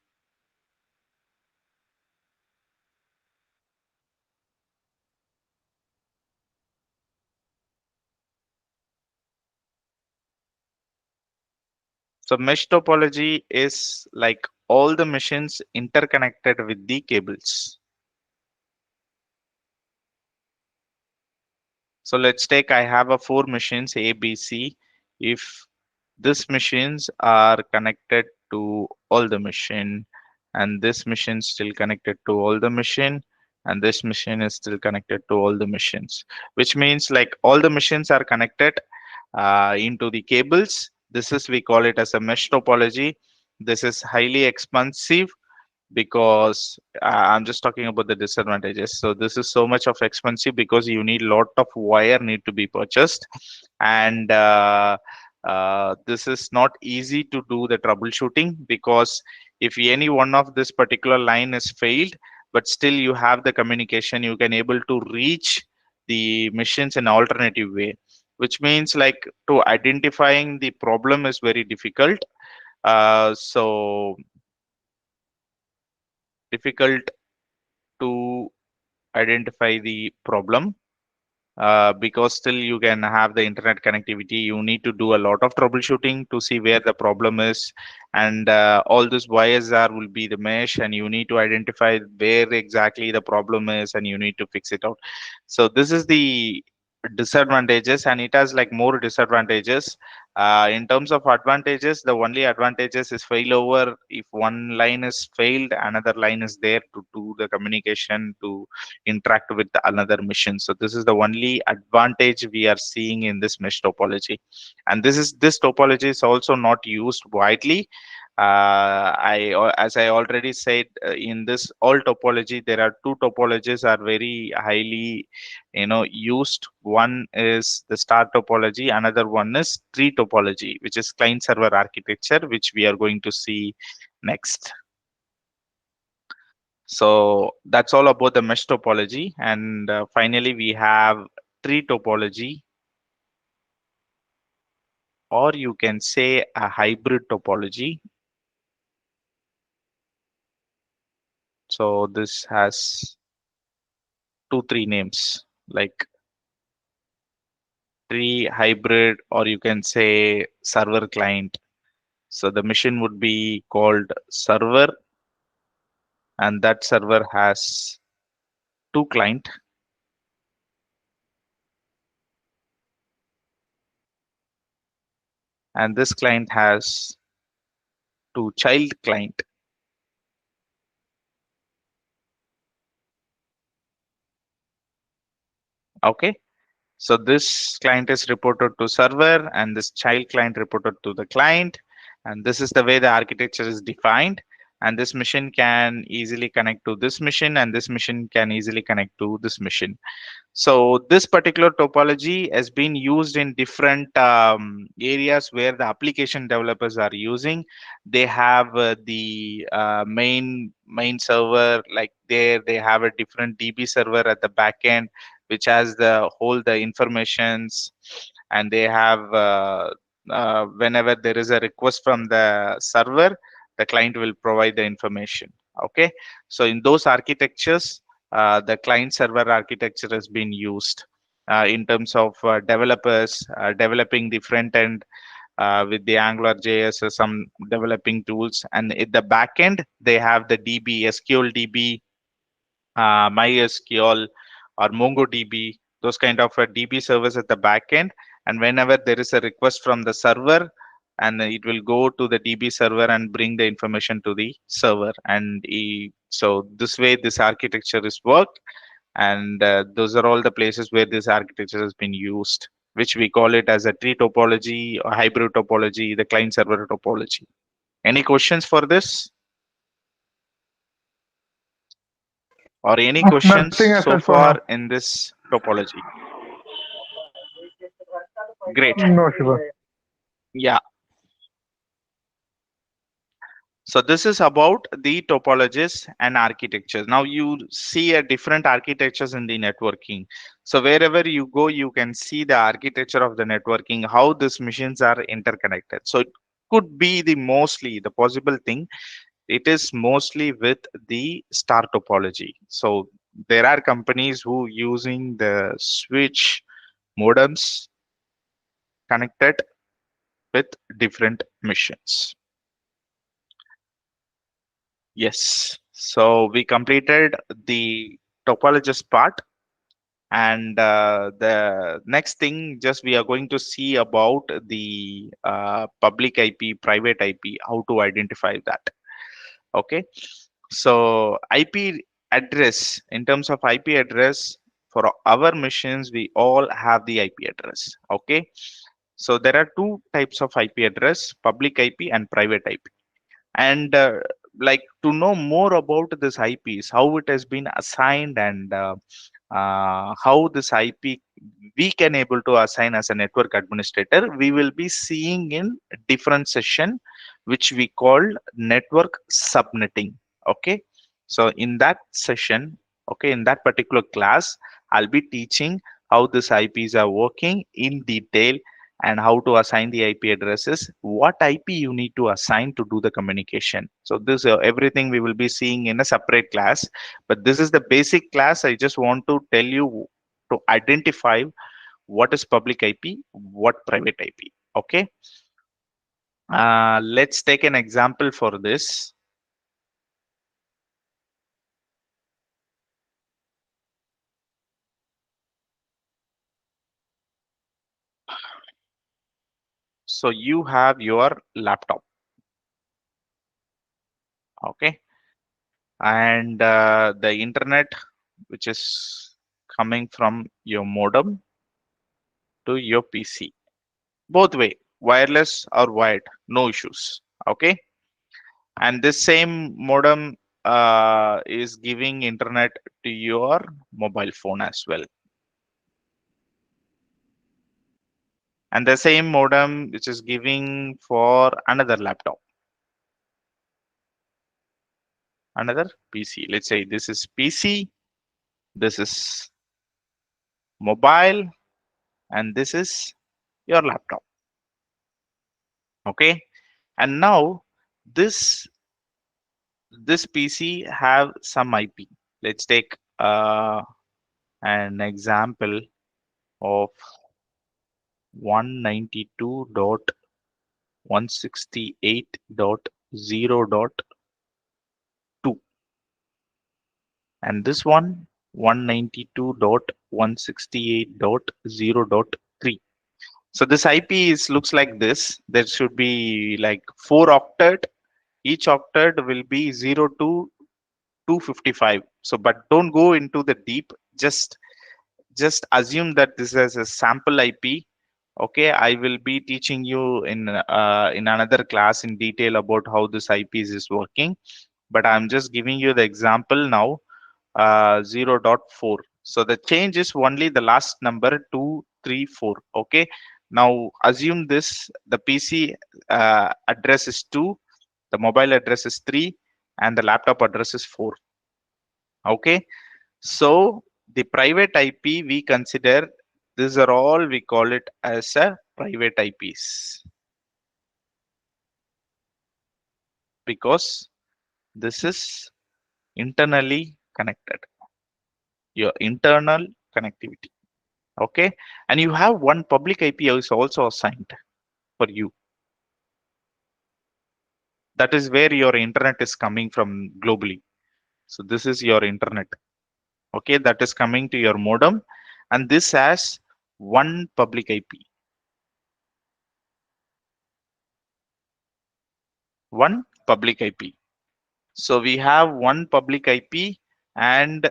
So mesh topology is like all the machines interconnected with the cables. So let's take, I have a four machines A, B, C. If these machines are connected to all the machine, and this machine still connected to all the machine, and this machine is still connected to all the machines, which means like all the machines are connected into the cables. This is, we call it as a mesh topology. This is highly expensive because I'm just talking about the disadvantages. So this is so much of expensive because you need lot of wire need to be purchased, and this is not easy to do the troubleshooting, because if any one of this particular line is failed, but still you have the communication, you can able to reach the machines in alternative way, which means like to identifying the problem is very difficult. So difficult to identify the problem, because still you can have the internet connectivity. You need to do a lot of troubleshooting to see where the problem is, and all these wires are will be the mesh, and you need to identify where exactly the problem is, and you need to fix it out. So this is the disadvantages, and it has like more disadvantages. In terms of advantages, the only advantages is failover. If one line is failed, another line is there to do the communication, to interact with the another mission. So this is the only advantage we are seeing in this mesh topology, and this topology is also not used widely. As I already said, in this all topology, there are two topologies are very highly, used. One is the star topology, another one is tree topology, which is client server architecture, which we are going to see next. So that's all about the mesh topology. And finally, we have tree topology, or you can say a hybrid topology. So this has two, three names like tree, hybrid, or you can say server client. So the machine would be called server, and that server has two client, and this client has two child client. Okay. So this client is reported to server, and this child client reported to the client. And this is the way the architecture is defined. And this machine can easily connect to this machine, and this machine can easily connect to this machine. So this particular topology has been used in different areas where the application developers are using. They have the main server, like there they have a different DB server at the back end, which has the whole the informations, and they have whenever there is a request from the server, the client will provide the information. Okay, so in those architectures, the client server architecture has been used in terms of developers developing the front end with the Angular JS or some developing tools, and at the back end they have the DB, SQL DB, MySQL or MongoDB, those kind of DB servers at the back end. And whenever there is a request from the server, and it will go to the DB server and bring the information to the server. And so this way, this architecture is worked, and those are all the places where this architecture has been used, which we call it as a tree topology or hybrid topology, the client server topology. Any questions for this? Or any questions Nothing as so such for now. far in this topology? Great. No, Shiva. Yeah. So this is about the topologies and architectures. Now you see a different architectures in the networking. So wherever you go, you can see the architecture of the networking, how these machines are interconnected. So it could be the possible thing. It is mostly with the star topology. So there are companies who using the switch modems connected with different missions. Yes. So we completed the topologist part, and the next thing just we are going to see about the public IP, private IP, how to identify that. Okay. So IP address, in terms of IP address for our machines, we all have the IP address. Okay. So there are two types of IP address, public IP and private IP. And like to know more about this IPs, how it has been assigned, and how this IP we can able to assign as a network administrator, we will be seeing in a different session, which we call network subnetting. Okay, so in that session, okay, in that particular class, I'll be teaching how these IPs are working in detail, and how to assign the IP addresses, what IP you need to assign to do the communication. So this everything we will be seeing in a separate class, but this is the basic class. I just want to tell you to identify what is public IP, what private IP. Okay, let's take an example for this. So you have your laptop, okay, and the internet, which is coming from your modem to your PC, both way, wireless or wired, no issues. Okay, and this same modem is giving internet to your mobile phone as well, and the same modem which is giving for another laptop, another PC. Let's say this is PC, this is mobile, and this is your laptop. Okay, and now this this PC have some IP. Let's take an example of 192.168.0.2, and this one 192.168.0.3. So this IP is looks like this. There should be like 4 octet. Each octet will be 0 to 255. So but don't go into the deep. Just assume that this is a sample IP. Okay, I will be teaching you in another class in detail about how this IPs is working, but I'm just giving you the example now. 0.4. So the change is only the last number 234. Okay, now assume this, the PC address is 2, the mobile address is 3, and the laptop address is 4. Okay, so the private IP we consider, these are all we call it as a private IPs. because this is internally connected, your internal connectivity. Okay, and you have one public IP is also assigned for you. That is where your internet is coming from globally. So this is your internet. Okay, that is coming to your modem, and this has one public IP. One public IP. So we have one public IP and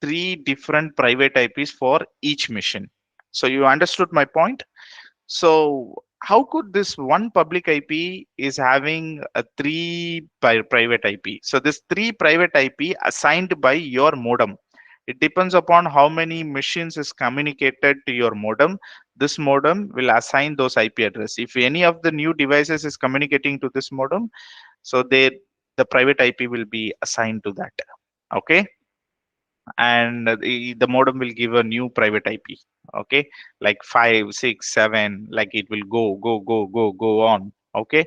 three different private IPs for each mission. So you understood my point? So how could this one public IP is having a three private IP? So this three private IP assigned by your modem. It depends upon how many machines is communicated to your modem. This modem will assign those IP address. If any of the new devices is communicating to this modem, so the private IP will be assigned to that. Okay, and the modem will give a new private IP. Okay, like 5, 6, 7, like it will go on. Okay,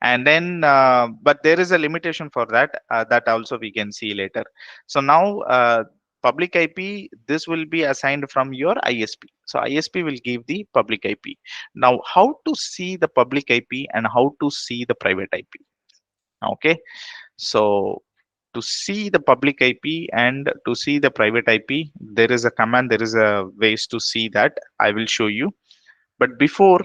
and then but there is a limitation for that. That also we can see later. So now public IP, this will be assigned from your ISP. So ISP will give the public IP. Now how to see the public IP and how to see the private IP? Okay, so to see the public IP and to see the private IP, there is a command, there is a ways to see that. I will show you. But before,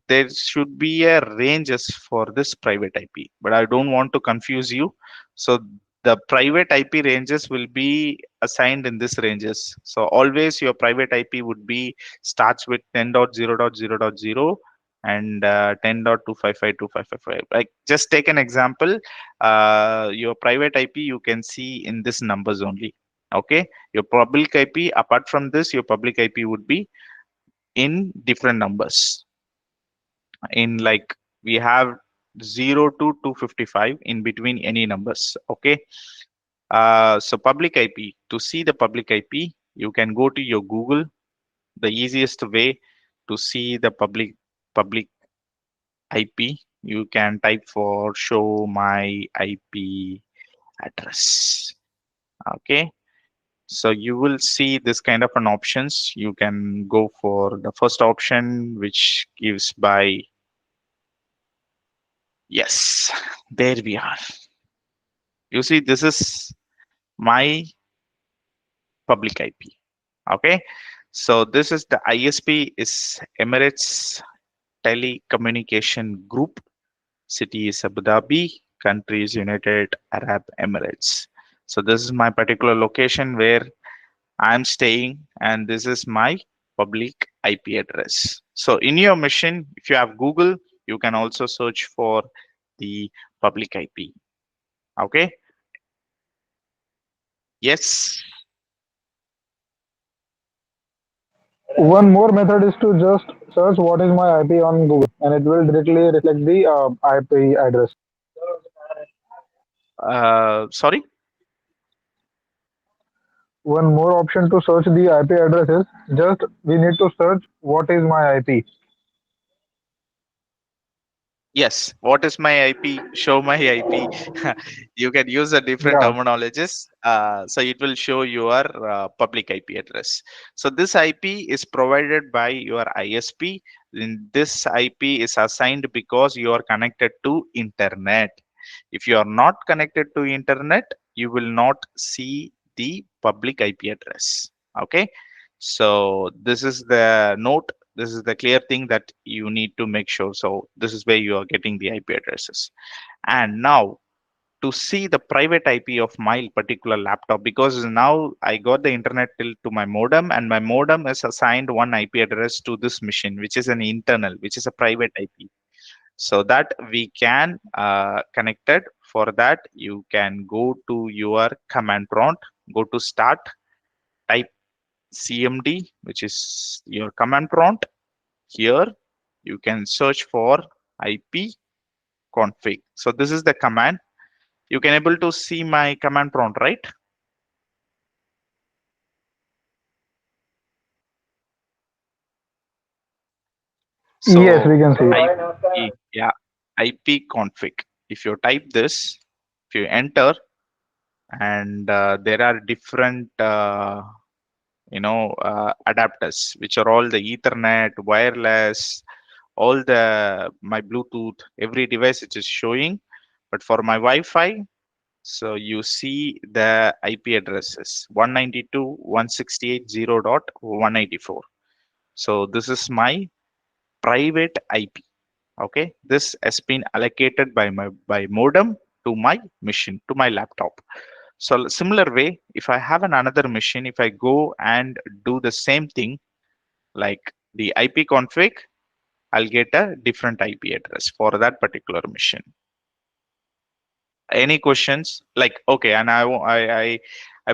there should be a ranges for this private IP, but I don't want to confuse you. So the private IP ranges will be assigned in this ranges. So always your private IP would be starts with 10.0.0.0 and 10.255.255. Like just take an example. Your private IP you can see in this numbers only. Okay, your public IP apart from this, your public IP would be in different numbers, in like we have 0 to 255 in between any numbers. Okay, so public IP, to see the public IP you can go to your Google. The easiest way to see the public IP, you can type for show my IP address. Okay, so you will see this kind of an options. You can go for the first option which gives by, yes, there we are. You see, this is my public IP. Okay, so this is the ISP is Emirates Telecommunication Group. City is Abu Dhabi. Country is United Arab Emirates. So this is my particular location where I'm staying, and this is my public IP address. So in your machine, if you have Google, you can also search for the public IP. Okay. Yes. One more method is to just search what is my IP on Google, and it will directly reflect the IP address. Sorry. One more option to search the IP address is just we need to search what is my IP. Yes, what is my IP? Show my IP. You can use a different Yeah. terminologies. So it will show your public IP address. So this IP is provided by your ISP. And this IP is assigned because you are connected to internet. If you are not connected to internet, you will not see the public IP address. Okay. So this is the note, this is the clear thing that you need to make sure. So this is where you are getting the IP addresses. And now to see the private IP of my particular laptop, because now I got the internet till to my modem, and my modem is assigned one IP address to this machine, which is an internal, which is a private IP. So that we can connect it. For that, you can go to your command prompt, go to start, type CMD, which is your command prompt. Here you can search for IP config. So this is the command. You can able to see my command prompt, right? Yes, we So can see. IP, yeah, IP config. if you type this, if you enter, and there are different adapters, which are all the Ethernet, wireless, all the my Bluetooth, every device it is showing. But for my Wi-Fi, so you see the IP addresses 192.168.0.184. So this is my private IP. Okay, this has been allocated by modem to my machine, to my laptop. So similar way, if I have another machine, if I go and do the same thing like the IP config, I'll get a different IP address for that particular machine. Any questions? Like, okay, and I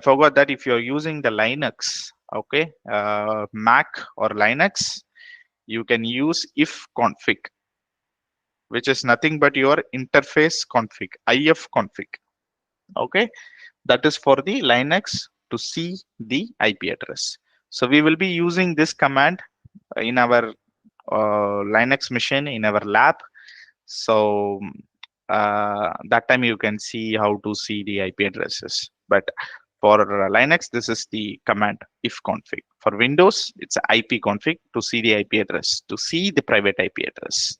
forgot that if you're using the Linux, okay, Mac or Linux, you can use if config, which is nothing but your interface config, if config. Okay, that is for the Linux to see the IP address. So we will be using this command in our Linux machine in our lab. So that time you can see how to see the IP addresses. But for Linux, this is the command if config. For Windows, it's IP config to see the IP address, to see the private IP address.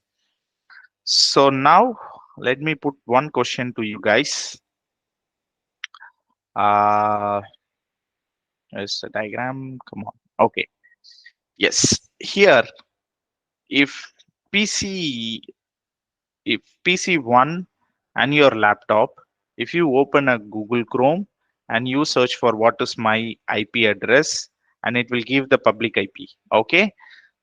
So now let me put one question to you guys. Is the diagram? Come on. Okay. Yes. Here, if PC, if PC1 and your laptop, if you open a Google Chrome and you search for what is my IP address, and it will give the public IP. Okay.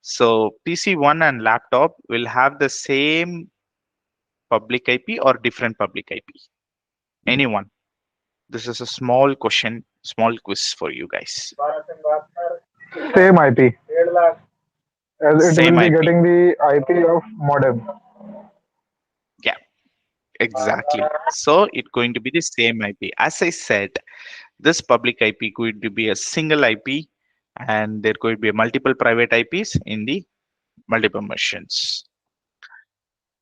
So PC1 and laptop will have the same public IP or different public IP. Anyone? This is a small question, small quiz for you guys. Same IP, as it will Same be IP. getting the IP of modem. Yeah, exactly. So it's going to be the same IP. As I said, this public IP could be a single IP, and there could be multiple private IPs in the multiple machines.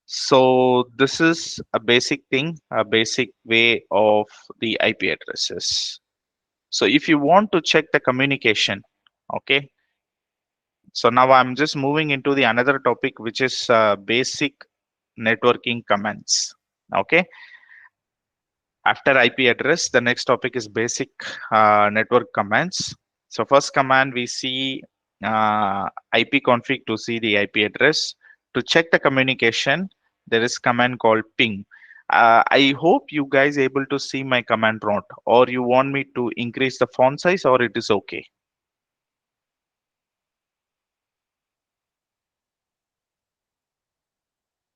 So this is a basic thing, a basic way of the IP addresses. So if you want to check the communication, okay. So now I'm just moving into the another topic, which is basic networking commands. Okay. After IP address, the next topic is basic network commands. So first command we see IP config to see the IP address. To check the communication, there is command called ping. I hope you guys able to see my command prompt, or you want me to increase the font size, or it is okay.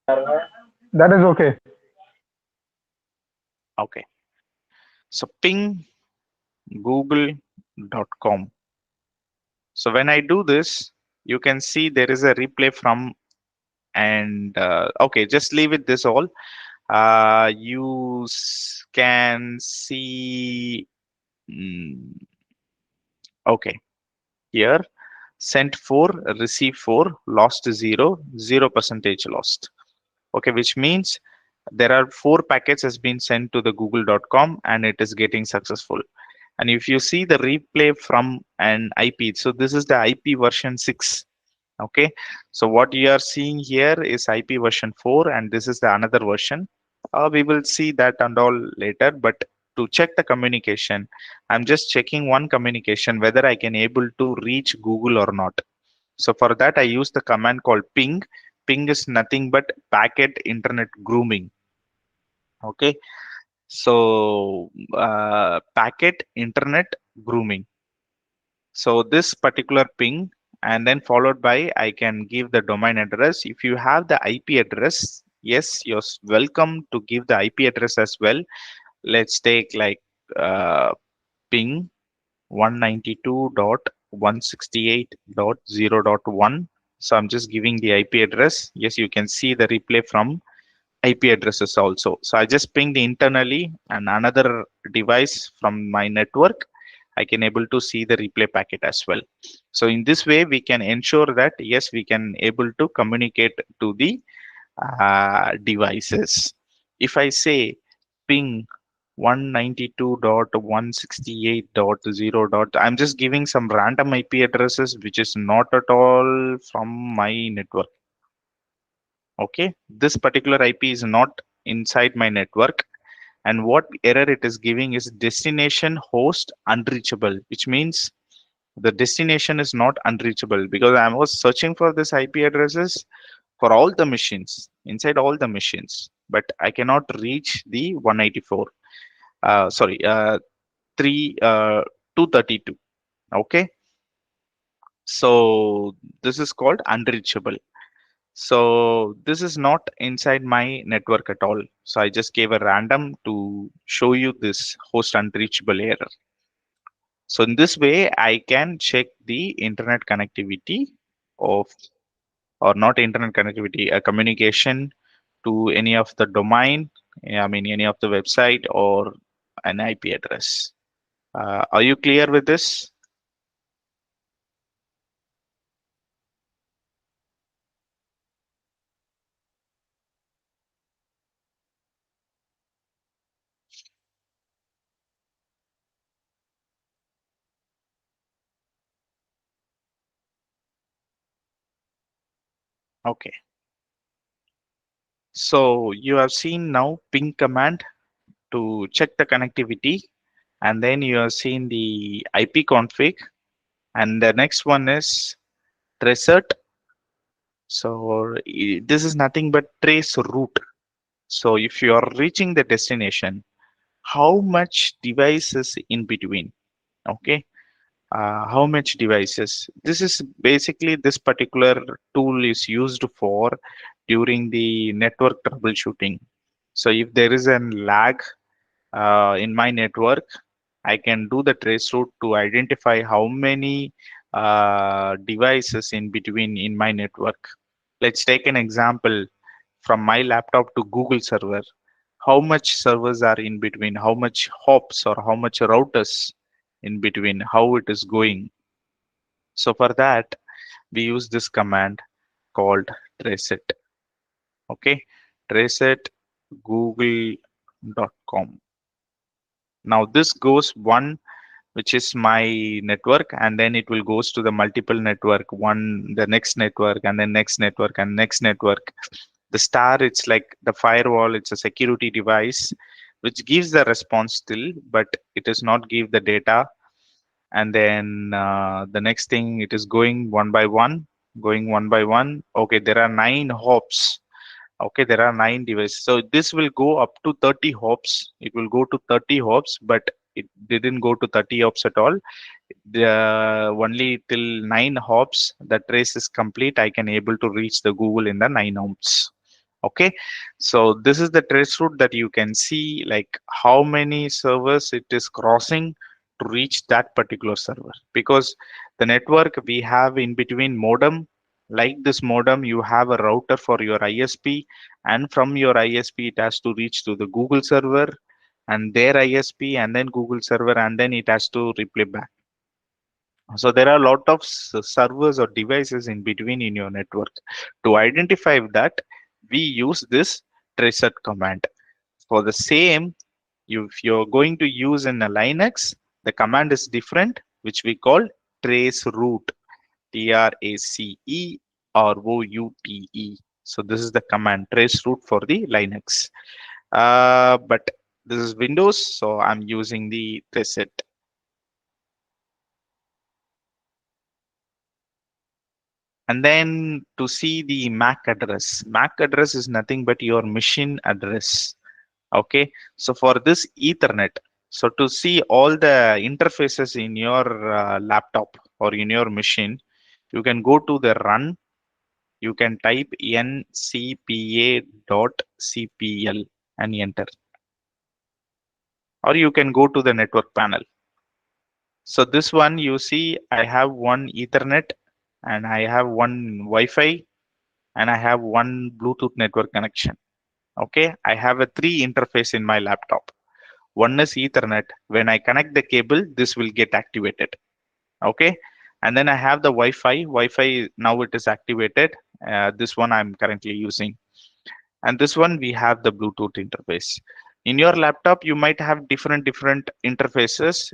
That is okay. Okay. So ping google.com. So when I do this, you can see there is a replay from, and okay, just leave it this all. You can see, okay, here sent 4, receive 4, lost 0, 0% lost. Okay, which means there are 4 packets has been sent to the google.com and it is getting successful. And if you see the replay from an IP, so this is the IP version 6. Okay, so what you are seeing here is IP version 4, and this is the another version. We will see that and all later, but to check the communication, I'm just checking one communication whether I can able to reach Google or not. So for that I use the command called ping. Ping is nothing but packet internet grooming. Okay, so packet internet grooming. So this particular ping, and then followed by I can give the domain address. If you have the IP address, yes, you're welcome to give the IP address as well. Let's take like ping 192.168.0.1. So I'm just giving the IP address. Yes, you can see the replay from IP addresses also. So I just pinged internally and another device from my network. I can able to see the replay packet as well. So in this way, we can ensure that yes, we can able to communicate to the devices. If I say ping 192.168.0. I'm just giving some random IP addresses which is not at all from my network. Okay, this particular IP is not inside my network, and what error it is giving is destination host unreachable, which means the destination is not unreachable because I was searching for this IP addresses for all the machines inside all the machines, but I cannot reach the 194. Sorry, 3 232. Okay, so this is called unreachable. So this is not inside my network at all. So I just gave a random to show you this host unreachable error. So in this way, I can check the internet connectivity of, or not internet connectivity, a communication to any of the domain, I mean, any of the website or an IP address. Are you clear with this? Okay. So you have seen now ping command to check the connectivity, and then you have seen the IP config, and the next one is tracert. So this is nothing but trace route. So if you are reaching the destination, how much devices in between? Okay, how much devices? This is basically this particular tool is used for during the network troubleshooting. So if there is a lag in my network, I can do the trace route to identify how many devices in between in my network. Let's take an example from my laptop to Google server. How much servers are in between? How much hops or how much routers in between? How it is going? So for that, we use this command called traceit. Okay, traceit google.com. Now this goes one, which is my network, and then it will goes to the multiple network, one, the next network, and then next network and next network. The star, it's like the firewall, it's a security device which gives the response still, but it does not give the data. And then the next thing, it is going one by one, going one by one. Okay, there are 9 hops. Okay, there are 9 devices. So this will go up to 30 hops. It will go to 30 hops, but it didn't go to 30 hops at all. The only till 9 hops, the trace is complete. I can able to reach the Google in the 9 hops. Okay, so this is the trace route that you can see, like how many servers it is crossing to reach that particular server, because the network we have in between modem, like this modem, you have a router for your ISP, and from your ISP it has to reach to the Google server and their ISP and then Google server, and then it has to replay back. So there are a lot of servers or devices in between in your network. To identify that, we use this tracert command. For the same, if you're going to use in a Linux, the command is different, which we call trace route, TRACE ROUTE. So this is the command trace route for the Linux. But this is Windows, so I'm using the tracert. And then to see the MAC address is nothing but your machine address. Okay, so for this Ethernet, so to see all the interfaces in your laptop or in your machine, you can go to the run, you can type ncpa.cpl and enter, or you can go to the network panel. So this one, you see I have one Ethernet and I have one Wi-Fi and I have one Bluetooth network connection. Okay, I have a 3 interface in my laptop. One is Ethernet. When I connect the cable, this will get activated. Okay, and then I have the Wi-Fi. Wi-Fi now it is activated. This one I'm currently using. and this one we have the Bluetooth interface. In your laptop you might have different interfaces.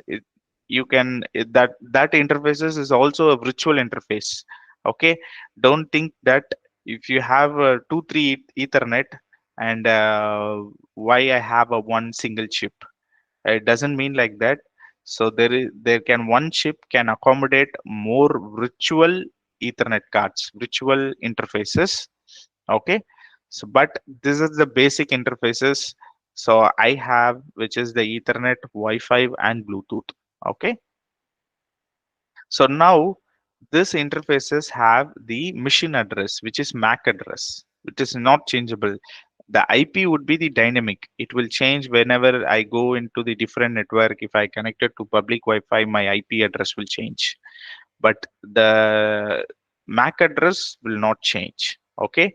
You can that interfaces is also a virtual interface. Okay, don't think that if you have two three ethernet and why I have a one single chip, it doesn't mean like that. So there can one chip can accommodate more virtual ethernet cards, virtual interfaces. Okay, so but this is the basic interfaces. So I have, which is the ethernet, wi-fi and bluetooth. Okay, so now this interfaces have the machine address, which is MAC address, which is not changeable. The IP would be the dynamic. It will change whenever I go into the different network. If I connect it to public Wi-Fi, my IP address will change, but the MAC address will not change. Okay,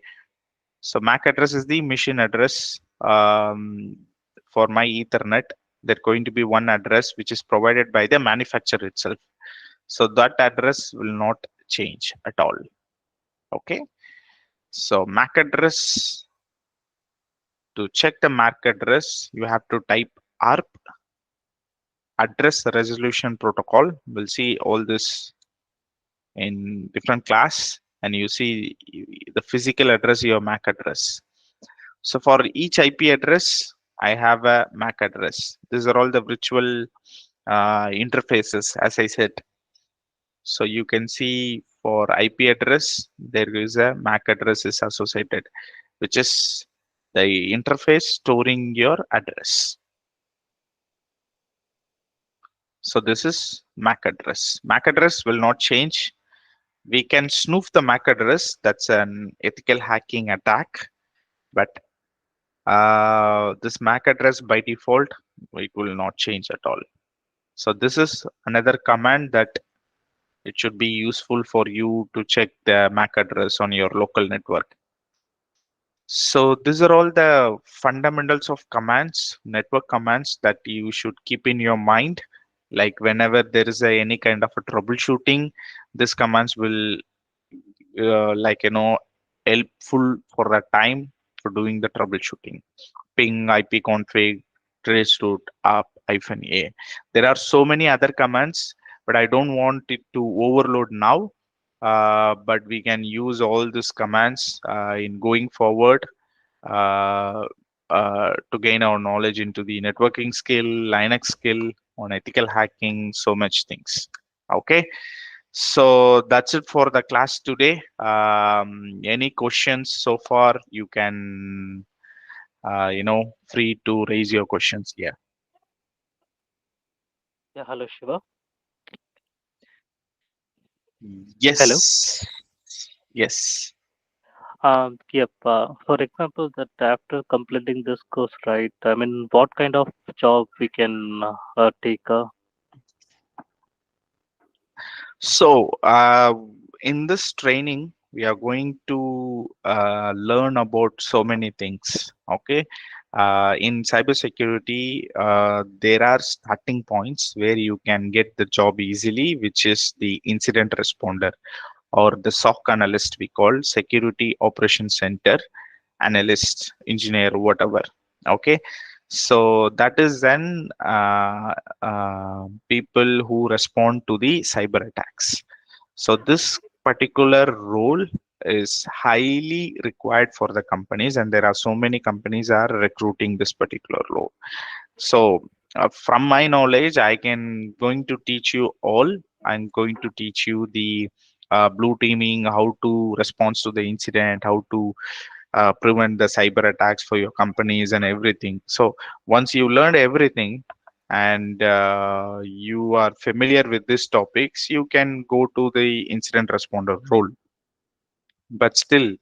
so MAC address is the machine address. For my Ethernet, there's going to be one address which is provided by the manufacturer itself. So that address will not change at all. Okay, so MAC address, to check the MAC address you have to type ARP, address resolution protocol. We'll see all this in different class, and you see the physical address, your MAC address. So for each IP address I have a MAC address. These are all the virtual interfaces, as I said. So you can see for IP address, there is a MAC address is associated, which is the interface storing your address. So this is MAC address. MAC address will not change. We can snoof the MAC address. That's an ethical hacking attack. But this MAC address by default, it will not change at all. So this is another command that it should be useful for you to check the MAC address on your local network. So these are all the fundamentals of commands, network commands that you should keep in your mind. Like whenever there is any kind of a troubleshooting, these commands will like helpful for the time for doing the troubleshooting. Ping, ipconfig, traceroute, up -a. There are so many other commands, but I don't want it to overload now. But we can use all these commands in going forward uh, to gain our knowledge into the networking skill, Linux skill, on ethical hacking, so much things. Okay, so that's it for the class today. Any questions so far? You can, free to raise your questions here. Yeah, hello Shiva. Hello. Yes, yes. Yep. For example, that after completing this course, right? I mean, what kind of job we can take? So, in this training, we are going to learn about so many things. Okay. In cybersecurity, there are starting points where you can get the job easily, which is the incident responder or the SOC analyst, we call security operations center analyst, engineer, whatever. Okay, so that is then people who respond to the cyber attacks. So this particular role is highly required for the companies, and there are so many companies are recruiting this particular role. So from my knowledge, I can going to teach you all. I'm going to teach you the blue teaming, how to respond to the incident, how to prevent the cyber attacks for your companies and everything. So once you learned everything and you are familiar with these topics, you can go to the incident responder role. But still,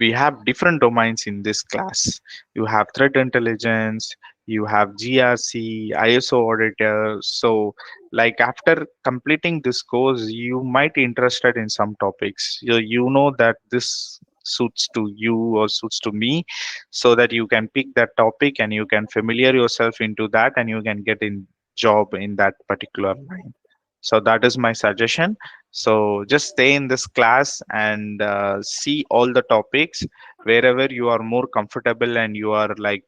we have different domains in this class. You have threat intelligence, you have GRC, ISO auditor. So like after completing this course, you might be interested in some topics. You know that this suits to you or suits to me, so that you can pick that topic and you can familiar yourself into that and you can get in job in that particular line. So that is my suggestion. So just stay in this class and see all the topics. wherever you are more comfortable and you are like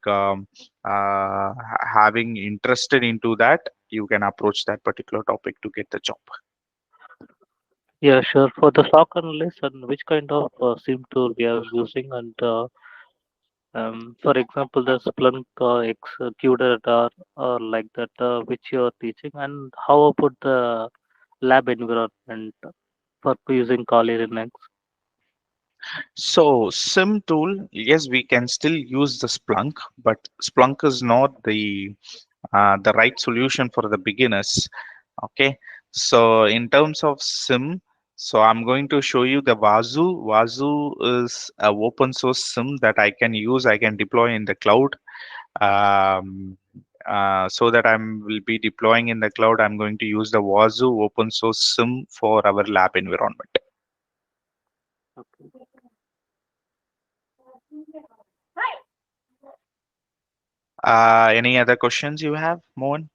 having interested into that, you can approach that particular topic to get the job. Yeah, sure. For the stock analyst, and which kind of SIM tool we are using, and for example, the Splunk XQradar or like that, which you are teaching, and how about the lab environment for using Kali Linux? So sim tool, yes, we can still use the Splunk, but Splunk is not the right solution for the beginners. Okay, so in terms of sim, so I'm going to show you the Wazoo. Wazoo is a open source sim that I can use. I can deploy in the cloud. Um, so that I'm will be deploying in the cloud. I'm going to use the Wazoo open source sim for our lab environment. Okay. Any other questions you have, Mohan?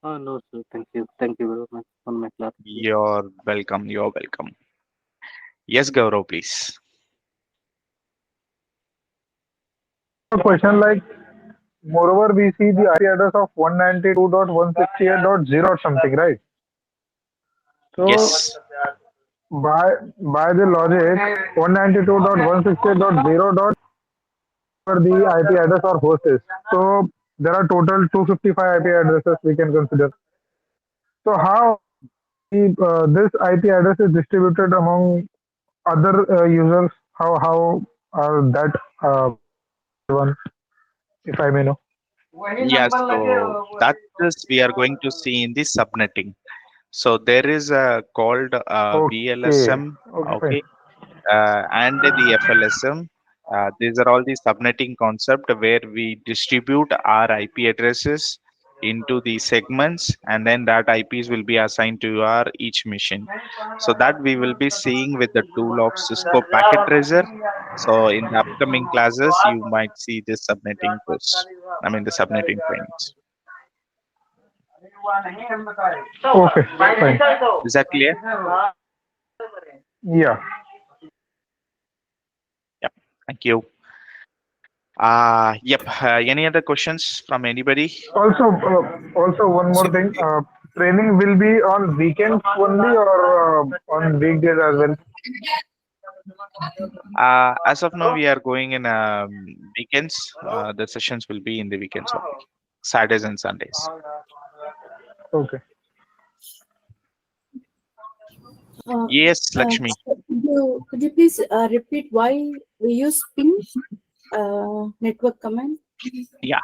Oh, no, sir. Thank you. Thank you very much for my clarification. You're welcome. You're welcome. Yes, Gaurav, please. A question like, moreover, we see the IP address of 192.168.0 or something, right? So Yes. by by the logic, 192.168.0 dot for the IP address or host is. So there are total 255 IP addresses we can consider. So how this IP address is distributed among other users? How are that one, if I may know? Yeah, so that is we are going to see in the subnetting. So there is a called Okay, VLSM, okay, fine. okay, and the FLSM. These are all the subnetting concept where we distribute our IP addresses into the segments, and then that IPs will be assigned to our each machine. So that we will be seeing with the tool of Cisco Packet Tracer. So in the upcoming classes, you might see this subnetting course. I mean the subnetting trainings. Okay, fine. Is that clear? Yeah. Yep. Thank you. Yep. Any other questions from anybody? Also one more So, thing. Training will be on weekends only or on weekdays as well? as of now, we are going in weekends. The sessions will be in the weekends only, Saturdays and Sundays. Okay. Yes, Lakshmi. So could you please repeat why we use ping network command? Yeah.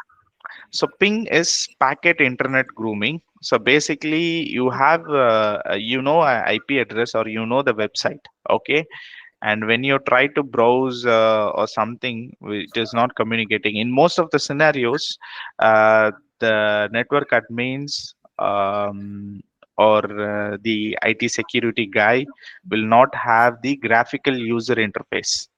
So ping is packet internet grooming. So basically, you have a IP address or the website. Okay, and when you try to browse or something, it is not communicating. In most of the scenarios, the network admins or the IT security guy will not have the graphical user interface.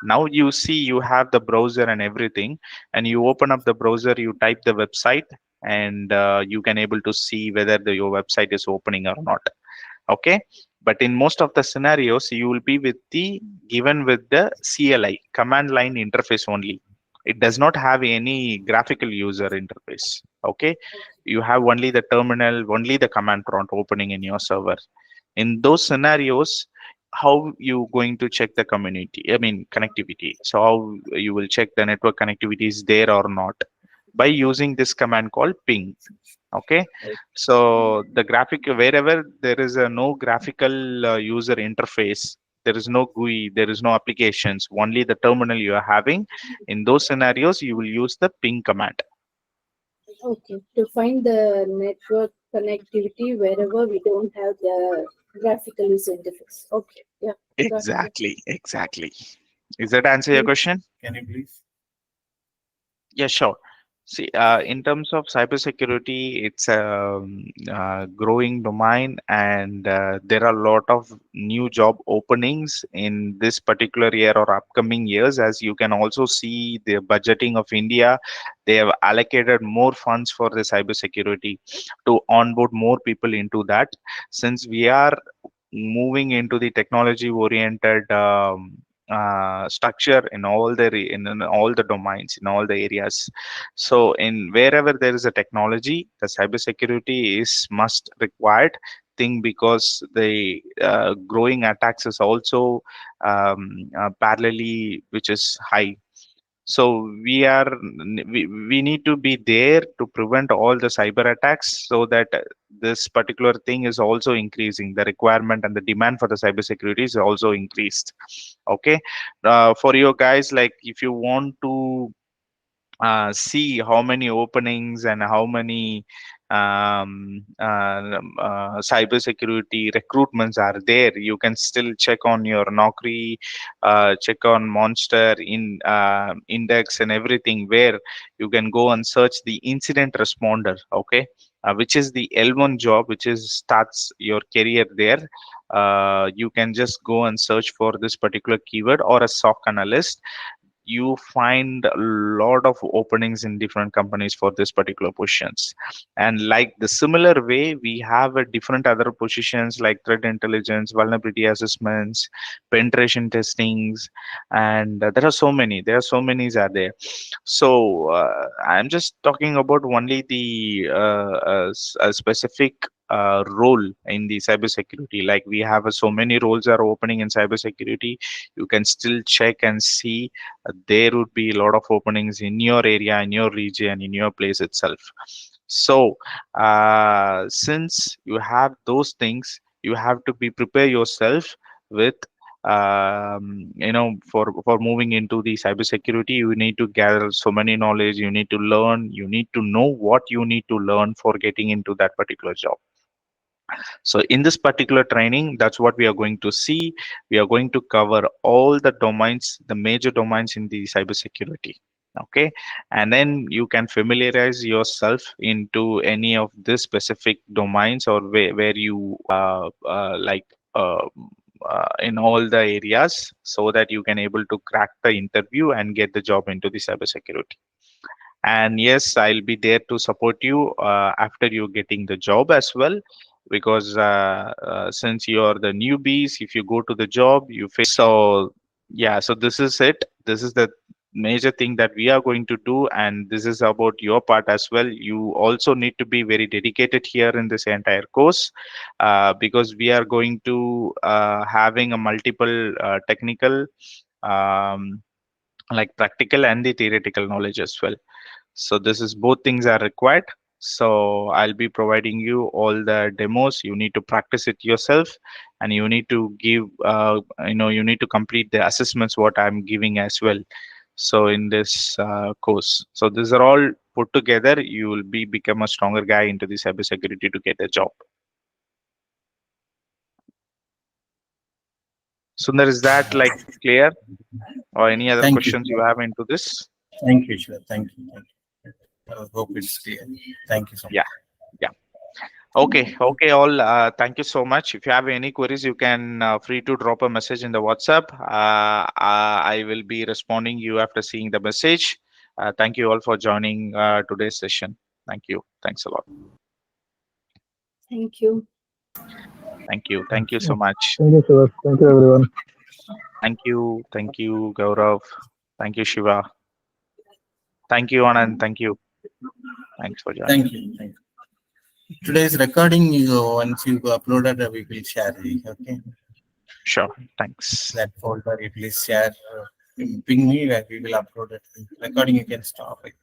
Now you see you have the browser and everything, and you open up the browser, you type the website, and you can able to see whether your website is opening or not. Okay, but in most of the scenarios you will be with the given with the CLI command line interface only. It does not have any graphical user interface. Okay, you have only the terminal, only the command prompt opening in your server. In those scenarios, how you going to check the community, I mean connectivity? So how you will check the network connectivity is there or not? By using this command called ping. Okay, so the graphic, wherever there is a no graphical user interface, there is no GUI, there is no applications, only the terminal you are having. In those scenarios, you will use the ping command. Okay, to find the network connectivity wherever we don't have the graphical user interface. Okay, yeah, got it. Exactly, exactly. Is that answer your Yeah. question? Yeah, sure. See, in terms of cybersecurity, it's a growing domain, and there are a lot of new job openings in this particular year or upcoming years. As you can also see, the budgeting of India, they have allocated more funds for the cybersecurity to onboard more people into that. Since we are moving into the technology-oriented structure in all the in all the domains, in all the areas. So in wherever there is a technology, the cybersecurity is must required thing, because the growing attacks is also parallelly, which is high. So we need to be there to prevent all the cyber attacks, so that this particular thing is also increasing. The requirement and the demand for the cyber security is also increased. Okay. For you guys, like if you want to see how many openings and how many cybersecurity recruitments are there, you can still check on your Naukri, check on Monster in Index and everything, where you can go and search the incident responder. Okay. Which is the L1 job, which is starts your career there. You can just go and search for this particular keyword, or a SOC analyst. You find a lot of openings in different companies for this particular positions. And like the similar way, we have a different other positions like threat intelligence, vulnerability assessments, penetration testings, and there are so many are there. So I'm just talking about only the a specific role in the cybersecurity. Like we have so many roles are opening in cybersecurity. You can still check and see there would be a lot of openings in your area, in your region, in your place itself. So since you have those things, you have to be prepare yourself with for moving into the cybersecurity. You need to gather so many knowledge, you need to learn, you need to know what you need to learn for getting into that particular job. So in this particular training, that's what we are going to see. We are going to cover all the domains, the major domains in the cybersecurity. Okay, and then you can familiarize yourself into any of the specific domains, or where you in all the areas, so that you can able to crack the interview and get the job into the cybersecurity. And yes, I'll be there to support you after you getting the job as well, because since you are the newbies, if you go to the job you face. So yeah, so this is it, this is the major thing that we are going to do, and this is about your part as well. You also need to be very dedicated here in this entire course, because we are going to having a multiple technical, um, like practical and the theoretical knowledge as well. So this is both things are required. So I'll be providing you all the demos. You need to practice it yourself, and you need to give you need to complete the assessments what I'm giving as well. So in this course, so these are all put together, you will be become a stronger guy into the cybersecurity to get a job. So there is that like clear, or any other Thank you. questions you have into this? Thank you, sir. Thank you. Thank you. I hope it's clear. Thank you so much. Yeah. Yeah. Okay, okay, all. Thank you so much. If you have any queries, you can free to drop a message in the WhatsApp. I will be responding you after seeing the message. Thank you all for joining today's session. Thank you. Thanks a lot. Thank you. Thank you. Thank you so much. Thank you, Shiva. Thank you, everyone. Thank you. Thank you, Gaurav. Thank you, Shiva. Thank you, Anand. Thank you. Thanks for joining. Thank you. Thank you. Today's recording, once you uploaded, we will share it. Okay. Sure. Thanks. That folder, you please share. Ping me, where we will upload it. Recording, you can stop it.